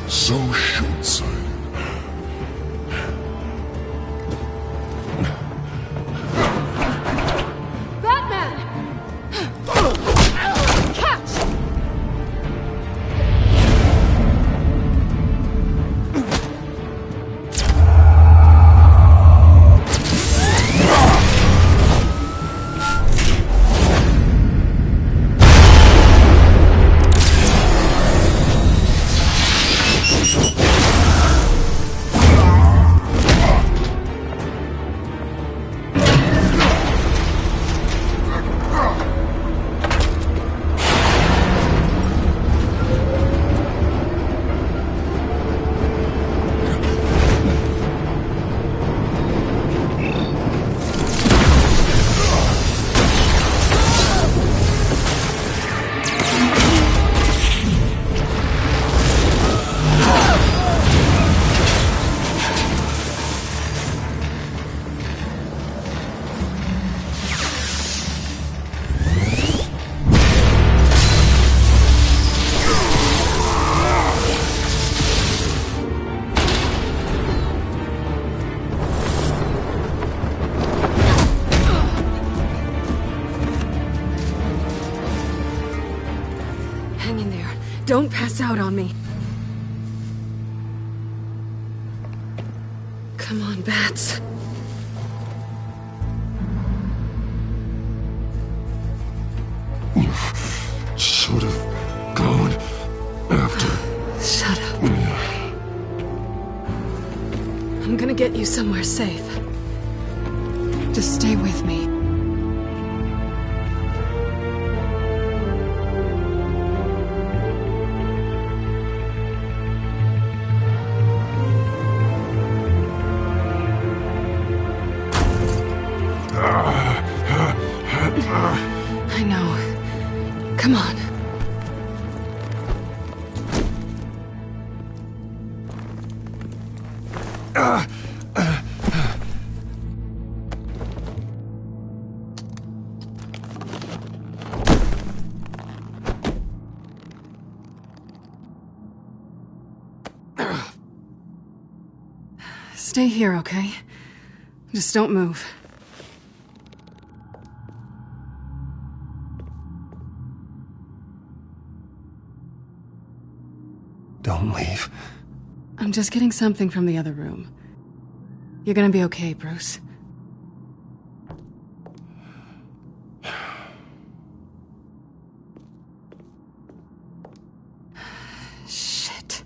so short-sighted. Batman! Catch! Hang in there. Don't pass out on me. Come on, Bats. Should have gone after. Shut up. I'm gonna get you somewhere safe. Just stay with me. Stay here, okay? Just don't move. Don't leave. I'm just getting something from the other room. You're gonna be okay, Bruce. Shit.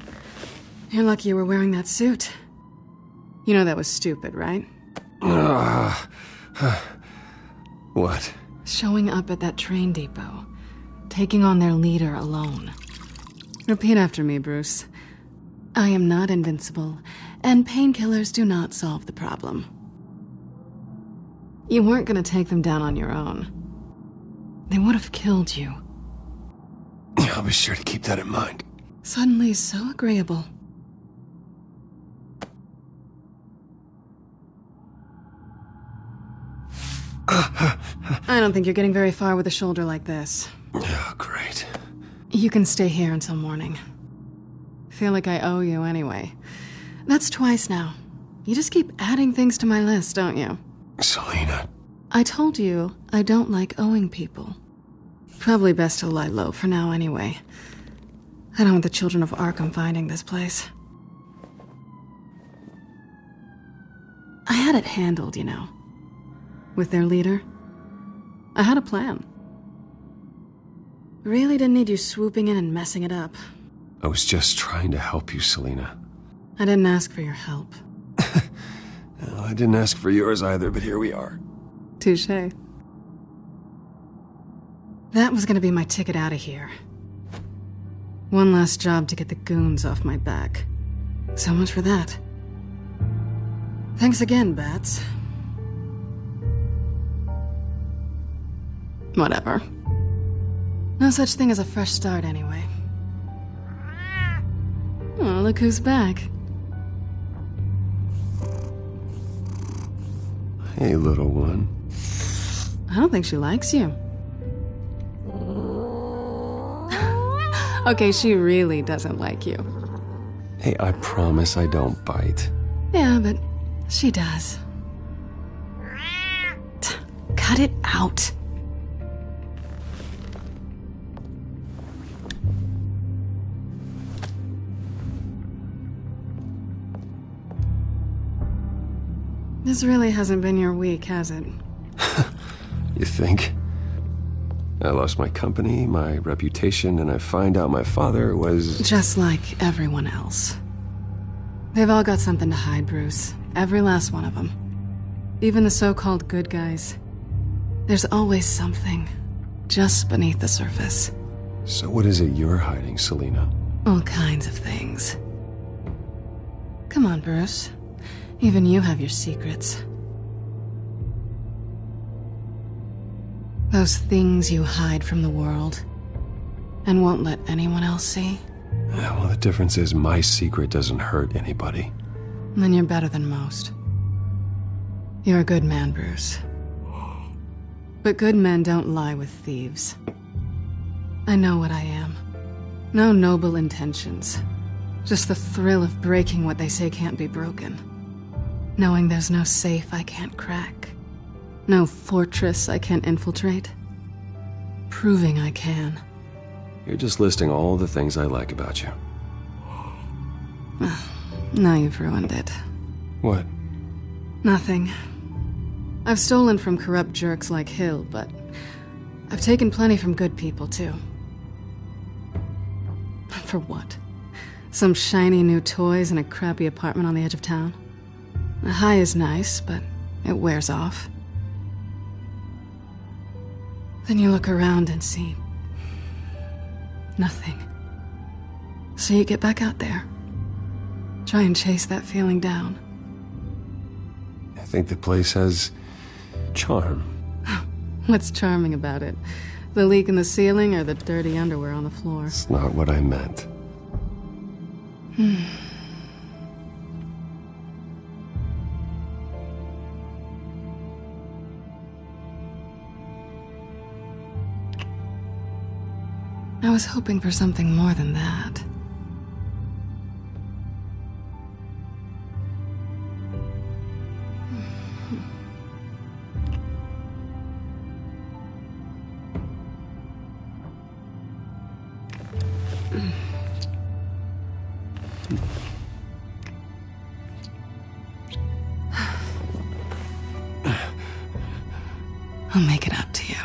You're lucky you were wearing that suit. You know that was stupid, right? What? Showing up at that train depot. Taking on their leader alone. Repeat after me, Bruce. I am not invincible, and painkillers do not solve the problem. You weren't gonna take them down on your own. They would have killed you. I'll be sure to keep that in mind. Suddenly so agreeable. I don't think you're getting very far with a shoulder like this. Oh, great. You can stay here until morning. Feel like I owe you anyway. That's twice now. You just keep adding things to my list, don't you? Selina. I told you I don't like owing people. Probably best to lie low for now anyway. I don't want the children of Arkham finding this place. I had it handled, you know. With their leader. I had a plan. Really didn't need you swooping in and messing it up. I was just trying to help you, Selina. I didn't ask for your help. Well, I didn't ask for yours either, but here we are. Touché. That was gonna be my ticket out of here. One last job to get the goons off my back. So much for that. Thanks again, Bats. Whatever. No such thing as a fresh start, anyway. Oh, look who's back. Hey, little one. I don't think she likes you. Okay, she really doesn't like you. Hey, I promise I don't bite. Yeah, but she does. Cut it out. This really hasn't been your week, has it? You think? I lost my company, my reputation, and I find out my father was... Just like everyone else. They've all got something to hide, Bruce. Every last one of them. Even the so-called good guys. There's always something. Just beneath the surface. So what is it you're hiding, Selina? All kinds of things. Come on, Bruce. Even you have your secrets. Those things you hide from the world and won't let anyone else see. Yeah, well, the difference is my secret doesn't hurt anybody. Then you're better than most. You're a good man, Bruce. But good men don't lie with thieves. I know what I am. No noble intentions. Just the thrill of breaking what they say can't be broken. Knowing there's no safe I can't crack. No fortress I can't infiltrate. Proving I can. You're just listing all the things I like about you. Now you've ruined it. What? Nothing. I've stolen from corrupt jerks like Hill, but I've taken plenty from good people, too. For what? Some shiny new toys in a crappy apartment on the edge of town? The high is nice, but it wears off. Then you look around and see nothing. So you get back out there. Try and chase that feeling down. I think the place has charm. What's charming about it? The leak in the ceiling or the dirty underwear on the floor? It's not what I meant. I was hoping for something more than that. I'll make it up to you.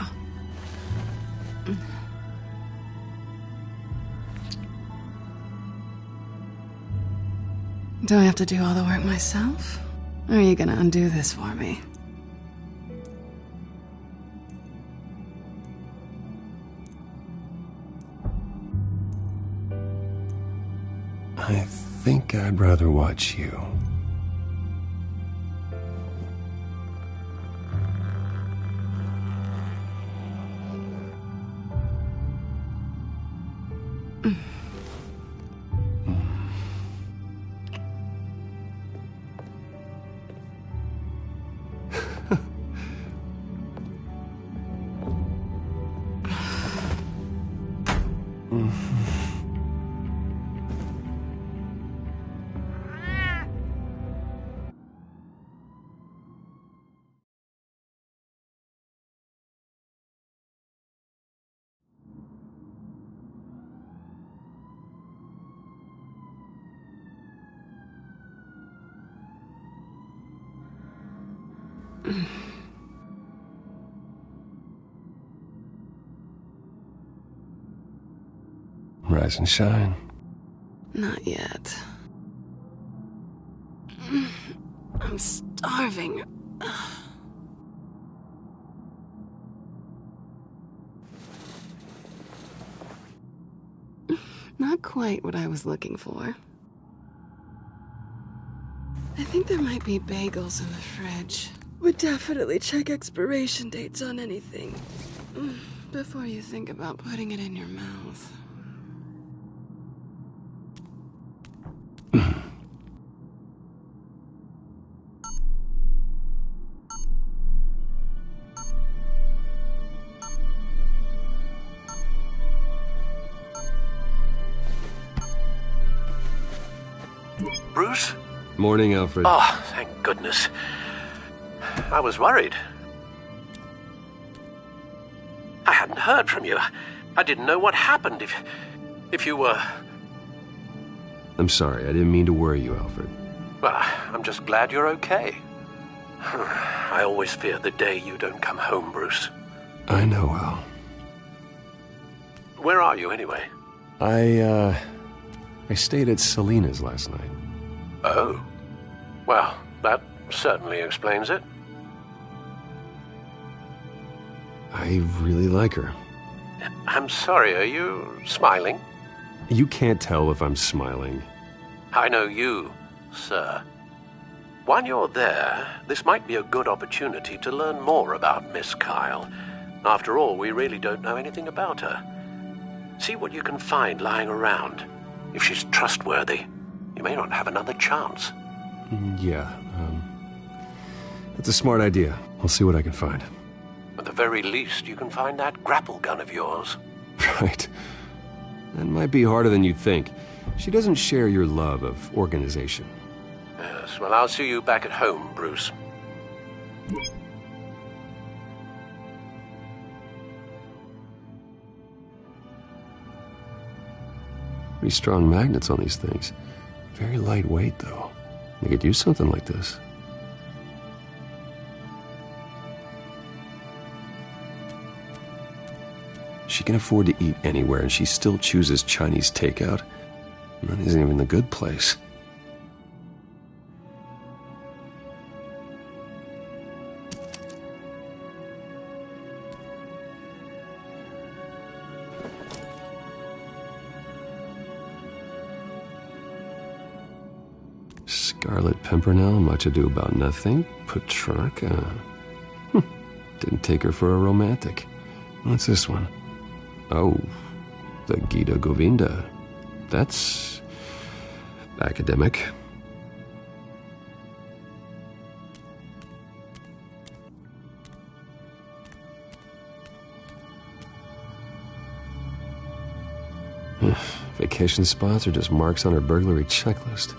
Do I have to do all the work myself? Or are you gonna undo this for me? I think I'd rather watch you. Rise and shine. Not yet. I'm starving. Not quite what I was looking for. I think there might be bagels in the fridge. Would definitely check expiration dates on anything before you think about putting it in your mouth. Bruce? Morning, Alfred. Oh, thank goodness. I was worried. I hadn't heard from you. I didn't know what happened if you were... I'm sorry, I didn't mean to worry you, Alfred. Well, I'm just glad you're okay. I always fear the day you don't come home, Bruce. I know, Al. Where are you, anyway? I stayed at Selena's last night. Oh. Well, that certainly explains it. I really like her. I'm sorry, are you smiling? You can't tell if I'm smiling. I know you, sir. While you're there, this might be a good opportunity to learn more about Miss Kyle. After all, we really don't know anything about her. See what you can find lying around. If she's trustworthy, you may not have another chance. Yeah, that's a smart idea. I'll see what I can find. At the very least, you can find that grapple gun of yours. Right. That might be harder than you think. She doesn't share your love of organization. Yes, well, I'll see you back at home, Bruce. Pretty strong magnets on these things. Very lightweight, though. They could use something like this. She can afford to eat anywhere, and she still chooses Chinese takeout. And that isn't even the good place. Scarlet Pimpernel, Much Ado About Nothing, Petrarca. Didn't take her for a romantic. What's this one? Oh, the Gita Govinda. That's academic. Vacation spots are just marks on her burglary checklist.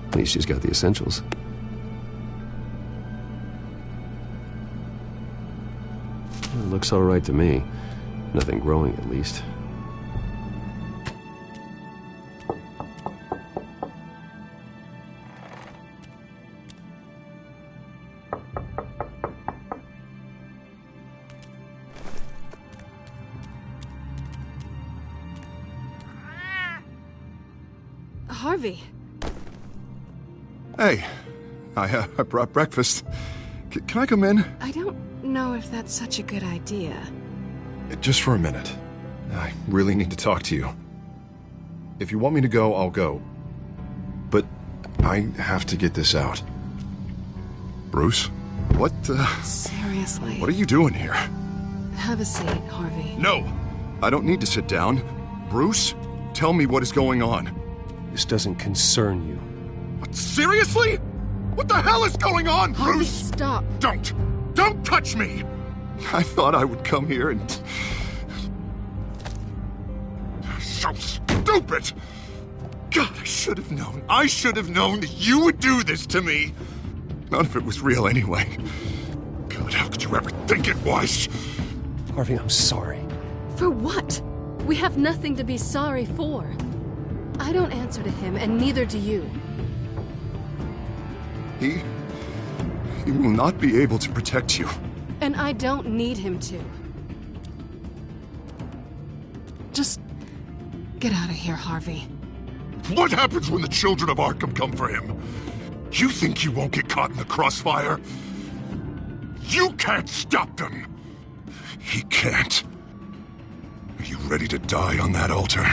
At least she's got the essentials. It looks all right to me. Nothing growing, at least. Harvey. Hey, I brought breakfast. Can I come in? I don't know if that's such a good idea. Just for a minute. I really need to talk to you. If you want me to go, I'll go. But I have to get this out. Bruce? What, Seriously. What are you doing here? Have a seat, Harvey. No! I don't need to sit down. Bruce, tell me what is going on. This doesn't concern you. What, seriously? What the hell is going on, Bruce? Harvey, stop. Don't touch me! I thought I would come here and... So stupid! God, I should have known. I should have known that you would do this to me. None of it was real anyway. God, how could you ever think it was? Harvey, I'm sorry. For what? We have nothing to be sorry for. I don't answer to him, and neither do you. He will not be able to protect you. And I don't need him to. Just get out of here, Harvey. What happens when the children of Arkham come for him? You think you won't get caught in the crossfire? You can't stop them! He can't. Are you ready to die on that altar?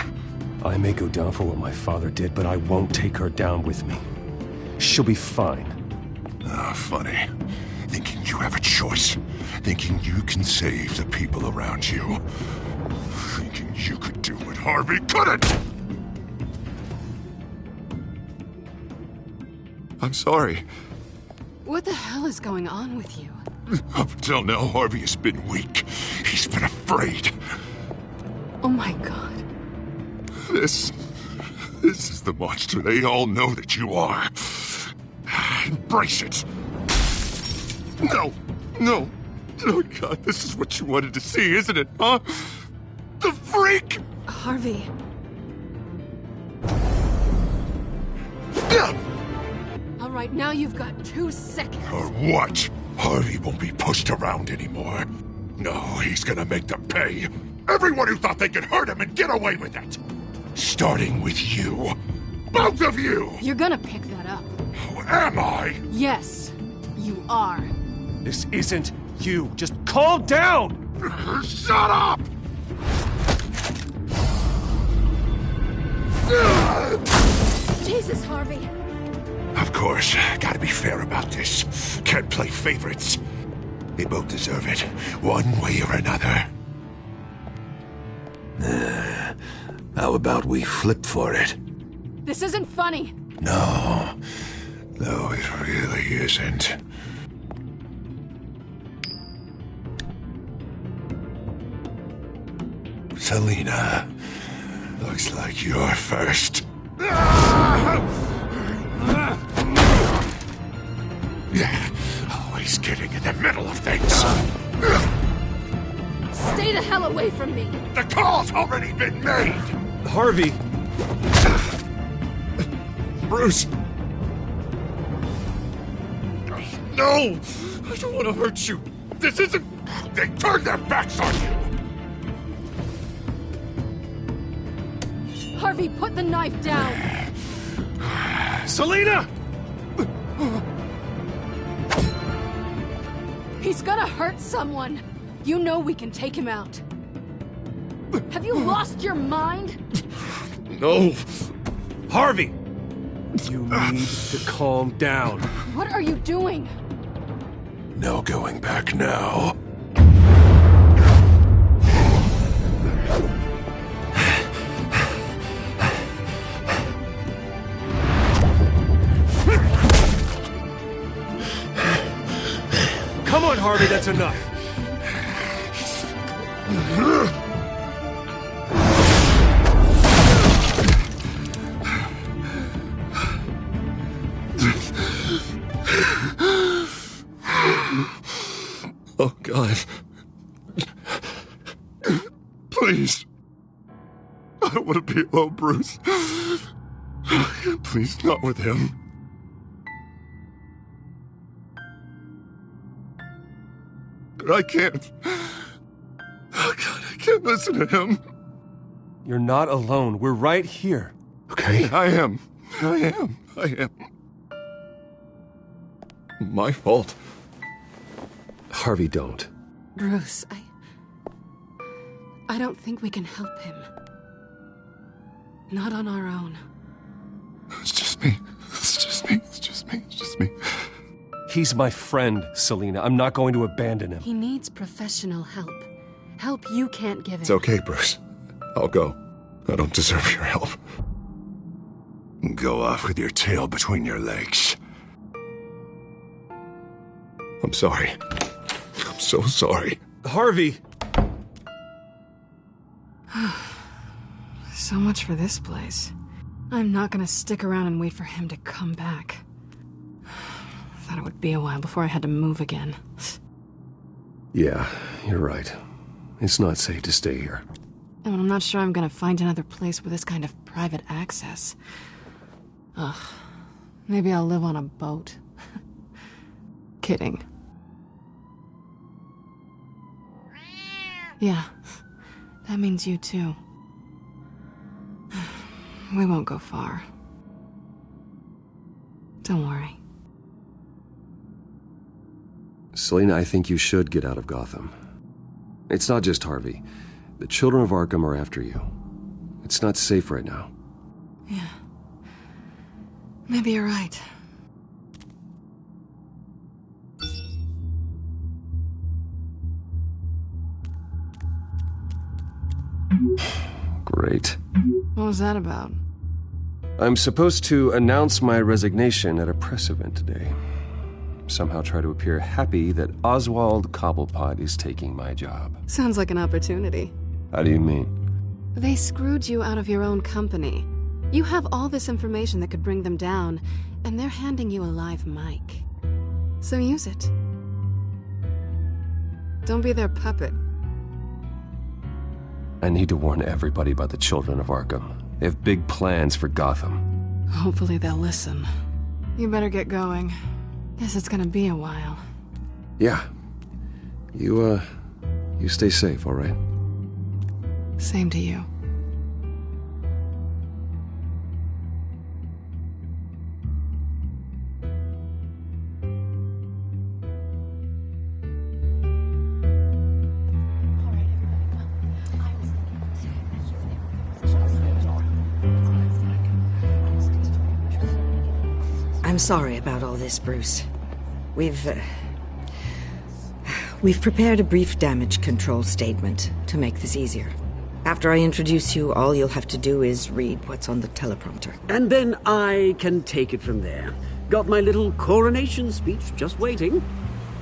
I may go down for what my father did, but I won't take her down with me. She'll be fine. Ah, funny. Thinking you have a choice. Thinking you can save the people around you. Thinking you could do what Harvey couldn't! I'm sorry. What the hell is going on with you? Up until now, Harvey has been weak. He's been afraid. Oh my God. This is the monster they all know that you are. Embrace it. No. Oh God, this is what you wanted to see, isn't it, huh? The freak! Harvey. All right, now you've got 2 seconds. Or what? Harvey won't be pushed around anymore. No, he's gonna make them pay. Everyone who thought they could hurt him and get away with it. Starting with you. Both of you! You're gonna pick that up. Who am I? Yes, you are. This isn't you. Just calm down! Shut up! Jesus, Harvey. Of course, gotta be fair about this. Can't play favorites. They both deserve it, one way or another. How about we flip for it? This isn't funny. No, it really isn't. Selina, looks like you're first. Always getting in the middle of things. Stay the hell away from me. The call's already been made. Harvey. Bruce. No! I don't want to hurt you. This isn't... They turned their backs on you. Harvey, put the knife down. Selina! He's gonna hurt someone. You know we can take him out. Have you lost your mind? No. Harvey! You need to calm down. What are you doing? No going back now. Come on, Harvey, that's enough. Bruce. Please, not with him. I can't. Oh, God, I can't listen to him. You're not alone. We're right here. Okay? I am. My fault. Harvey, don't. Bruce, I don't think we can help him. Not on our own. It's just me. He's my friend, Selina. I'm not going to abandon him. He needs professional help. Help you can't give him. It's okay, Bruce. I'll go. I don't deserve your help. Go off with your tail between your legs. I'm sorry. I'm so sorry. Harvey! So much for this place. I'm not gonna stick around and wait for him to come back. Thought it would be a while before I had to move again. Yeah, you're right. It's not safe to stay here. And I'm not sure I'm gonna find another place with this kind of private access. Ugh. Maybe I'll live on a boat. Kidding. Yeah. That means you too. We won't go far. Don't worry. Selina, I think you should get out of Gotham. It's not just Harvey. The children of Arkham are after you. It's not safe right now. Yeah. Maybe you're right. Great. What was that about? I'm supposed to announce my resignation at a press event today. Somehow try to appear happy that Oswald Cobblepot is taking my job. Sounds like an opportunity. How do you mean? They screwed you out of your own company. You have all this information that could bring them down, and they're handing you a live mic. So use it. Don't be their puppet. I need to warn everybody about the children of Arkham. They have big plans for Gotham. Hopefully they'll listen. You better get going. Guess it's gonna be a while. Yeah. You stay safe, all right? Same to you. I'm sorry about all this, Bruce. We've prepared a brief damage control statement to make this easier. After I introduce you, all you'll have to do is read what's on the teleprompter. And then I can take it from there. Got my little coronation speech just waiting.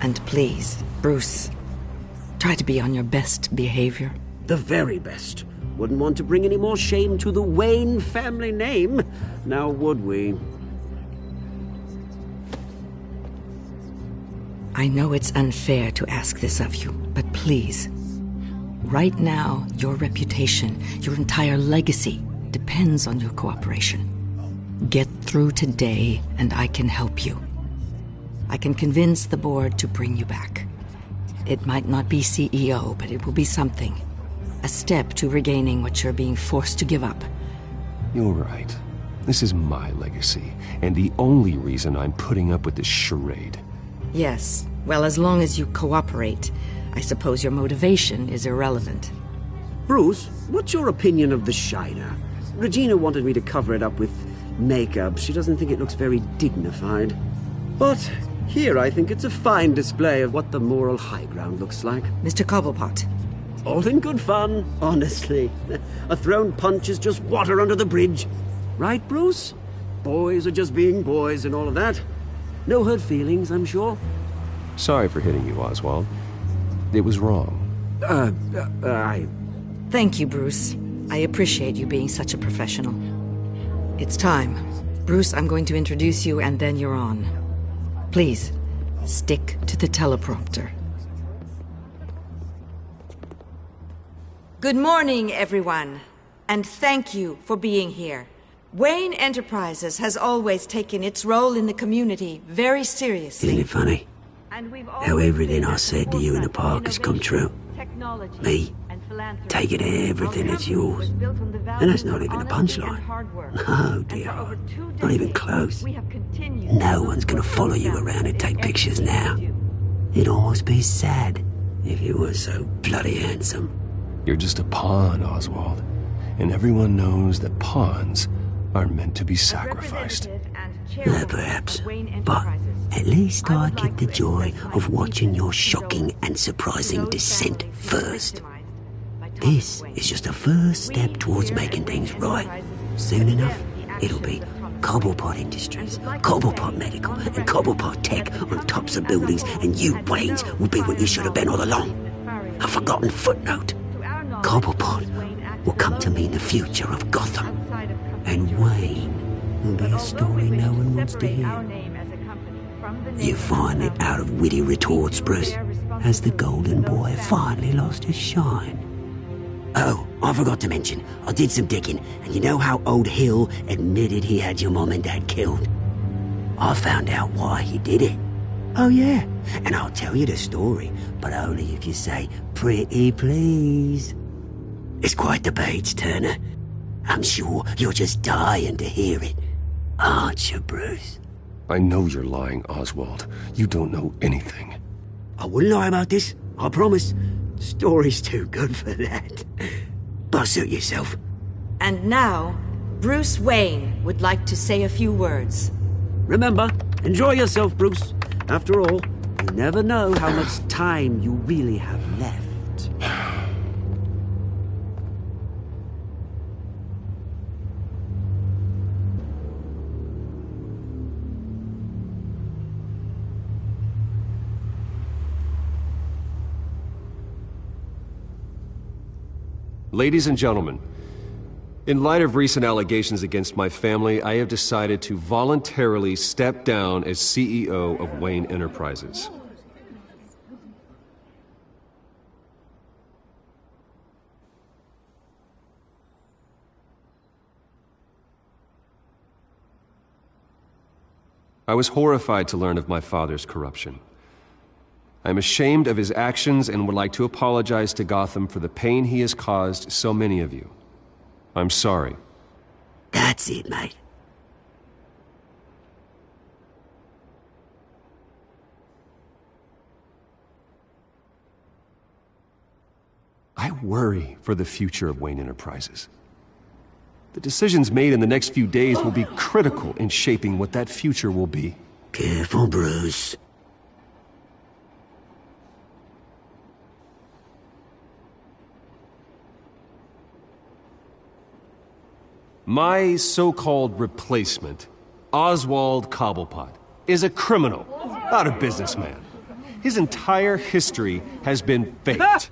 And please, Bruce, try to be on your best behavior. The very best. Wouldn't want to bring any more shame to the Wayne family name, now would we? I know it's unfair to ask this of you, but please, right now, your reputation, your entire legacy, depends on your cooperation. Get through today, and I can help you. I can convince the board to bring you back. It might not be CEO, but it will be something. A step to regaining what you're being forced to give up. You're right. This is my legacy, and the only reason I'm putting up with this charade. Yes, well, as long as you cooperate, I suppose your motivation is irrelevant. Bruce, what's your opinion of the Shiner? Regina wanted me to cover it up with makeup. She doesn't think it looks very dignified. But here I think it's a fine display of what the moral high ground looks like. Mr. Cobblepot. All in good fun, honestly. A thrown punch is just water under the bridge. Right, Bruce? Boys are just being boys and all of that. No hurt feelings, I'm sure. Sorry for hitting you, Oswald. It was wrong. Thank you, Bruce. I appreciate you being such a professional. It's time. Bruce, I'm going to introduce you and then you're on. Please, stick to the teleprompter. Good morning, everyone. and thank you for being here. Wayne Enterprises has always taken its role in the community very seriously. Isn't it funny? How everything I said to you in the park has come true. Me, taking everything that's yours. And that's not even a punchline. No, dear. Not even close. No one's gonna follow you around and take pictures now. It'd almost be sad if you were so bloody handsome. You're just a pawn, Oswald. And everyone knows that pawns are meant to be sacrificed. Perhaps. But at least I get the joy of watching your shocking and surprising descent first. This is just a first step towards making things right. Soon enough, it'll be Cobblepot Industries, Cobblepot Medical, and Cobblepot Tech on tops of buildings, and you, Waynes, will be what you should have been all along. A forgotten footnote. Cobblepot will come to mean the future of Gotham, and Wayne will be a story no one wants to hear. You find it out of witty retorts, Bruce. Has the golden boy finally lost his shine? Oh, I forgot to mention, I did some digging, and you know how old Hill admitted he had your mom and dad killed? I found out why he did it. Oh yeah, and I'll tell you the story, but only if you say, pretty please. It's quite the page, Turner. I'm sure you're just dying to hear it, aren't you, Bruce? I know you're lying, Oswald. You don't know anything. I wouldn't lie about this, I promise. The story's too good for that. But suit yourself. And now, Bruce Wayne would like to say a few words. Remember, enjoy yourself, Bruce. After all, you never know how much time you really have left. Ladies and gentlemen, in light of recent allegations against my family, I have decided to voluntarily step down as CEO of Wayne Enterprises. I was horrified to learn of my father's corruption. I am ashamed of his actions and would like to apologize to Gotham for the pain he has caused so many of you. I'm sorry. That's it, mate. I worry for the future of Wayne Enterprises. The decisions made in the next few days will be critical in shaping what that future will be. Careful, Bruce. My so-called replacement, Oswald Cobblepot, is a criminal, not a businessman. His entire history has been faked.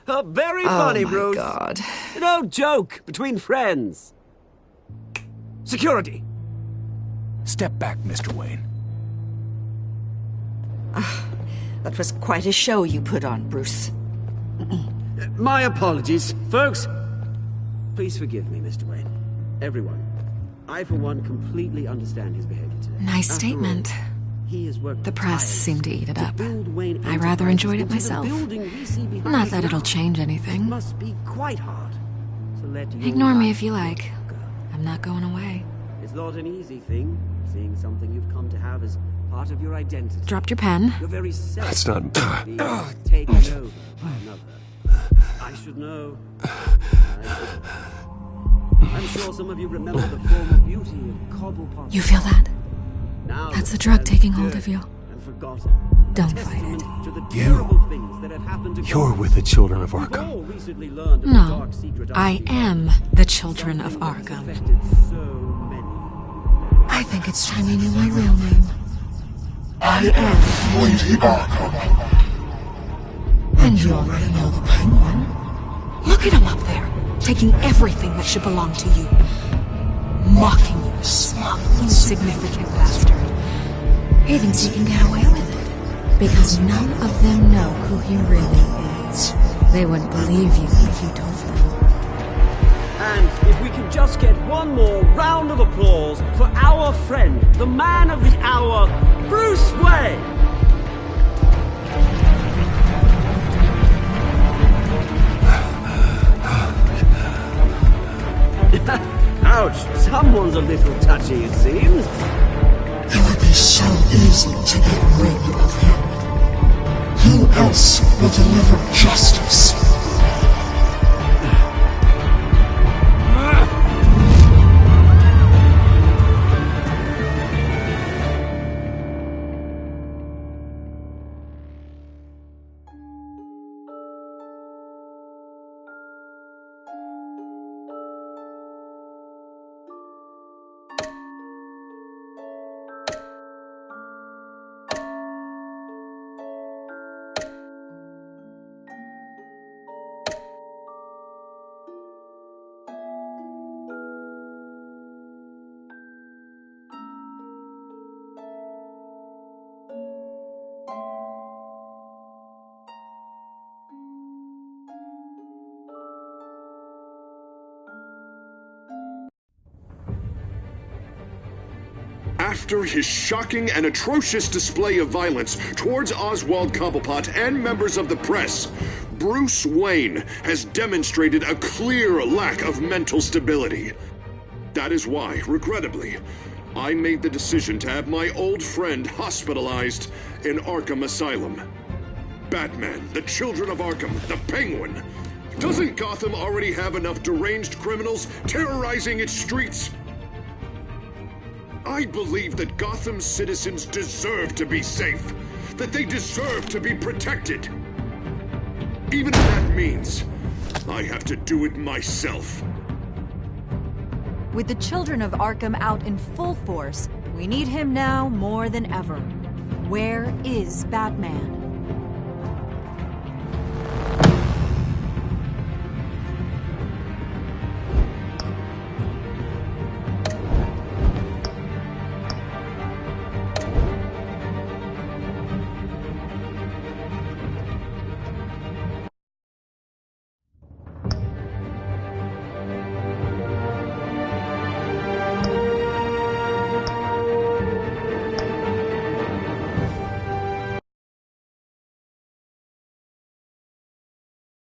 Very funny, Bruce. Oh, my God. No joke between friends. Security. Step back, Mr. Wayne. That was quite a show you put on, Bruce. My apologies, folks. Please forgive me, Mr. Wayne. Everyone. I, for one, completely understand his behavior today. Nice statement. The press seemed to eat it up. I rather enjoyed it myself. Not that it'll change anything. Must be quite hard to let you Ignore me if you like. I'm not going away. It's not an easy thing, seeing something you've come to have as part of your identity. Dropped your pen. Your very self. That's not... Taken over by another. I should know. I'm sure some of you remember the former beauty of Cobblepot. You feel that? Now That's the drug taking hold of you. and forgotten. Don't fight it. To the terrible things that have happened to You're with the children of We've Arkham. all recently learned of the No, dark secret I am the children of Arkham. I think it's time you knew my real name. I am Lady Arkham. And you already know the Penguin. Look at him up there, taking everything that should belong to you. Mocking you, smug, insignificant bastard. He thinks he can get away with it, because none of them know who he really is. They wouldn't believe you if you told them. And if we can just get one more round of applause for our friend, the man of the hour, Bruce Wayne! Ouch, someone's a little touchy, it seems. It would be so easy to get rid of him. Who else will deliver justice? After his shocking and atrocious display of violence towards Oswald Cobblepot and members of the press, Bruce Wayne has demonstrated a clear lack of mental stability. That is why, regrettably, I made the decision to have my old friend hospitalized in Arkham Asylum. Batman, the Children of Arkham, the Penguin. Doesn't Gotham already have enough deranged criminals terrorizing its streets? I believe that Gotham's citizens deserve to be safe, that they deserve to be protected. Even if that means I have to do it myself. With the Children of Arkham out in full force, we need him now more than ever. Where is Batman?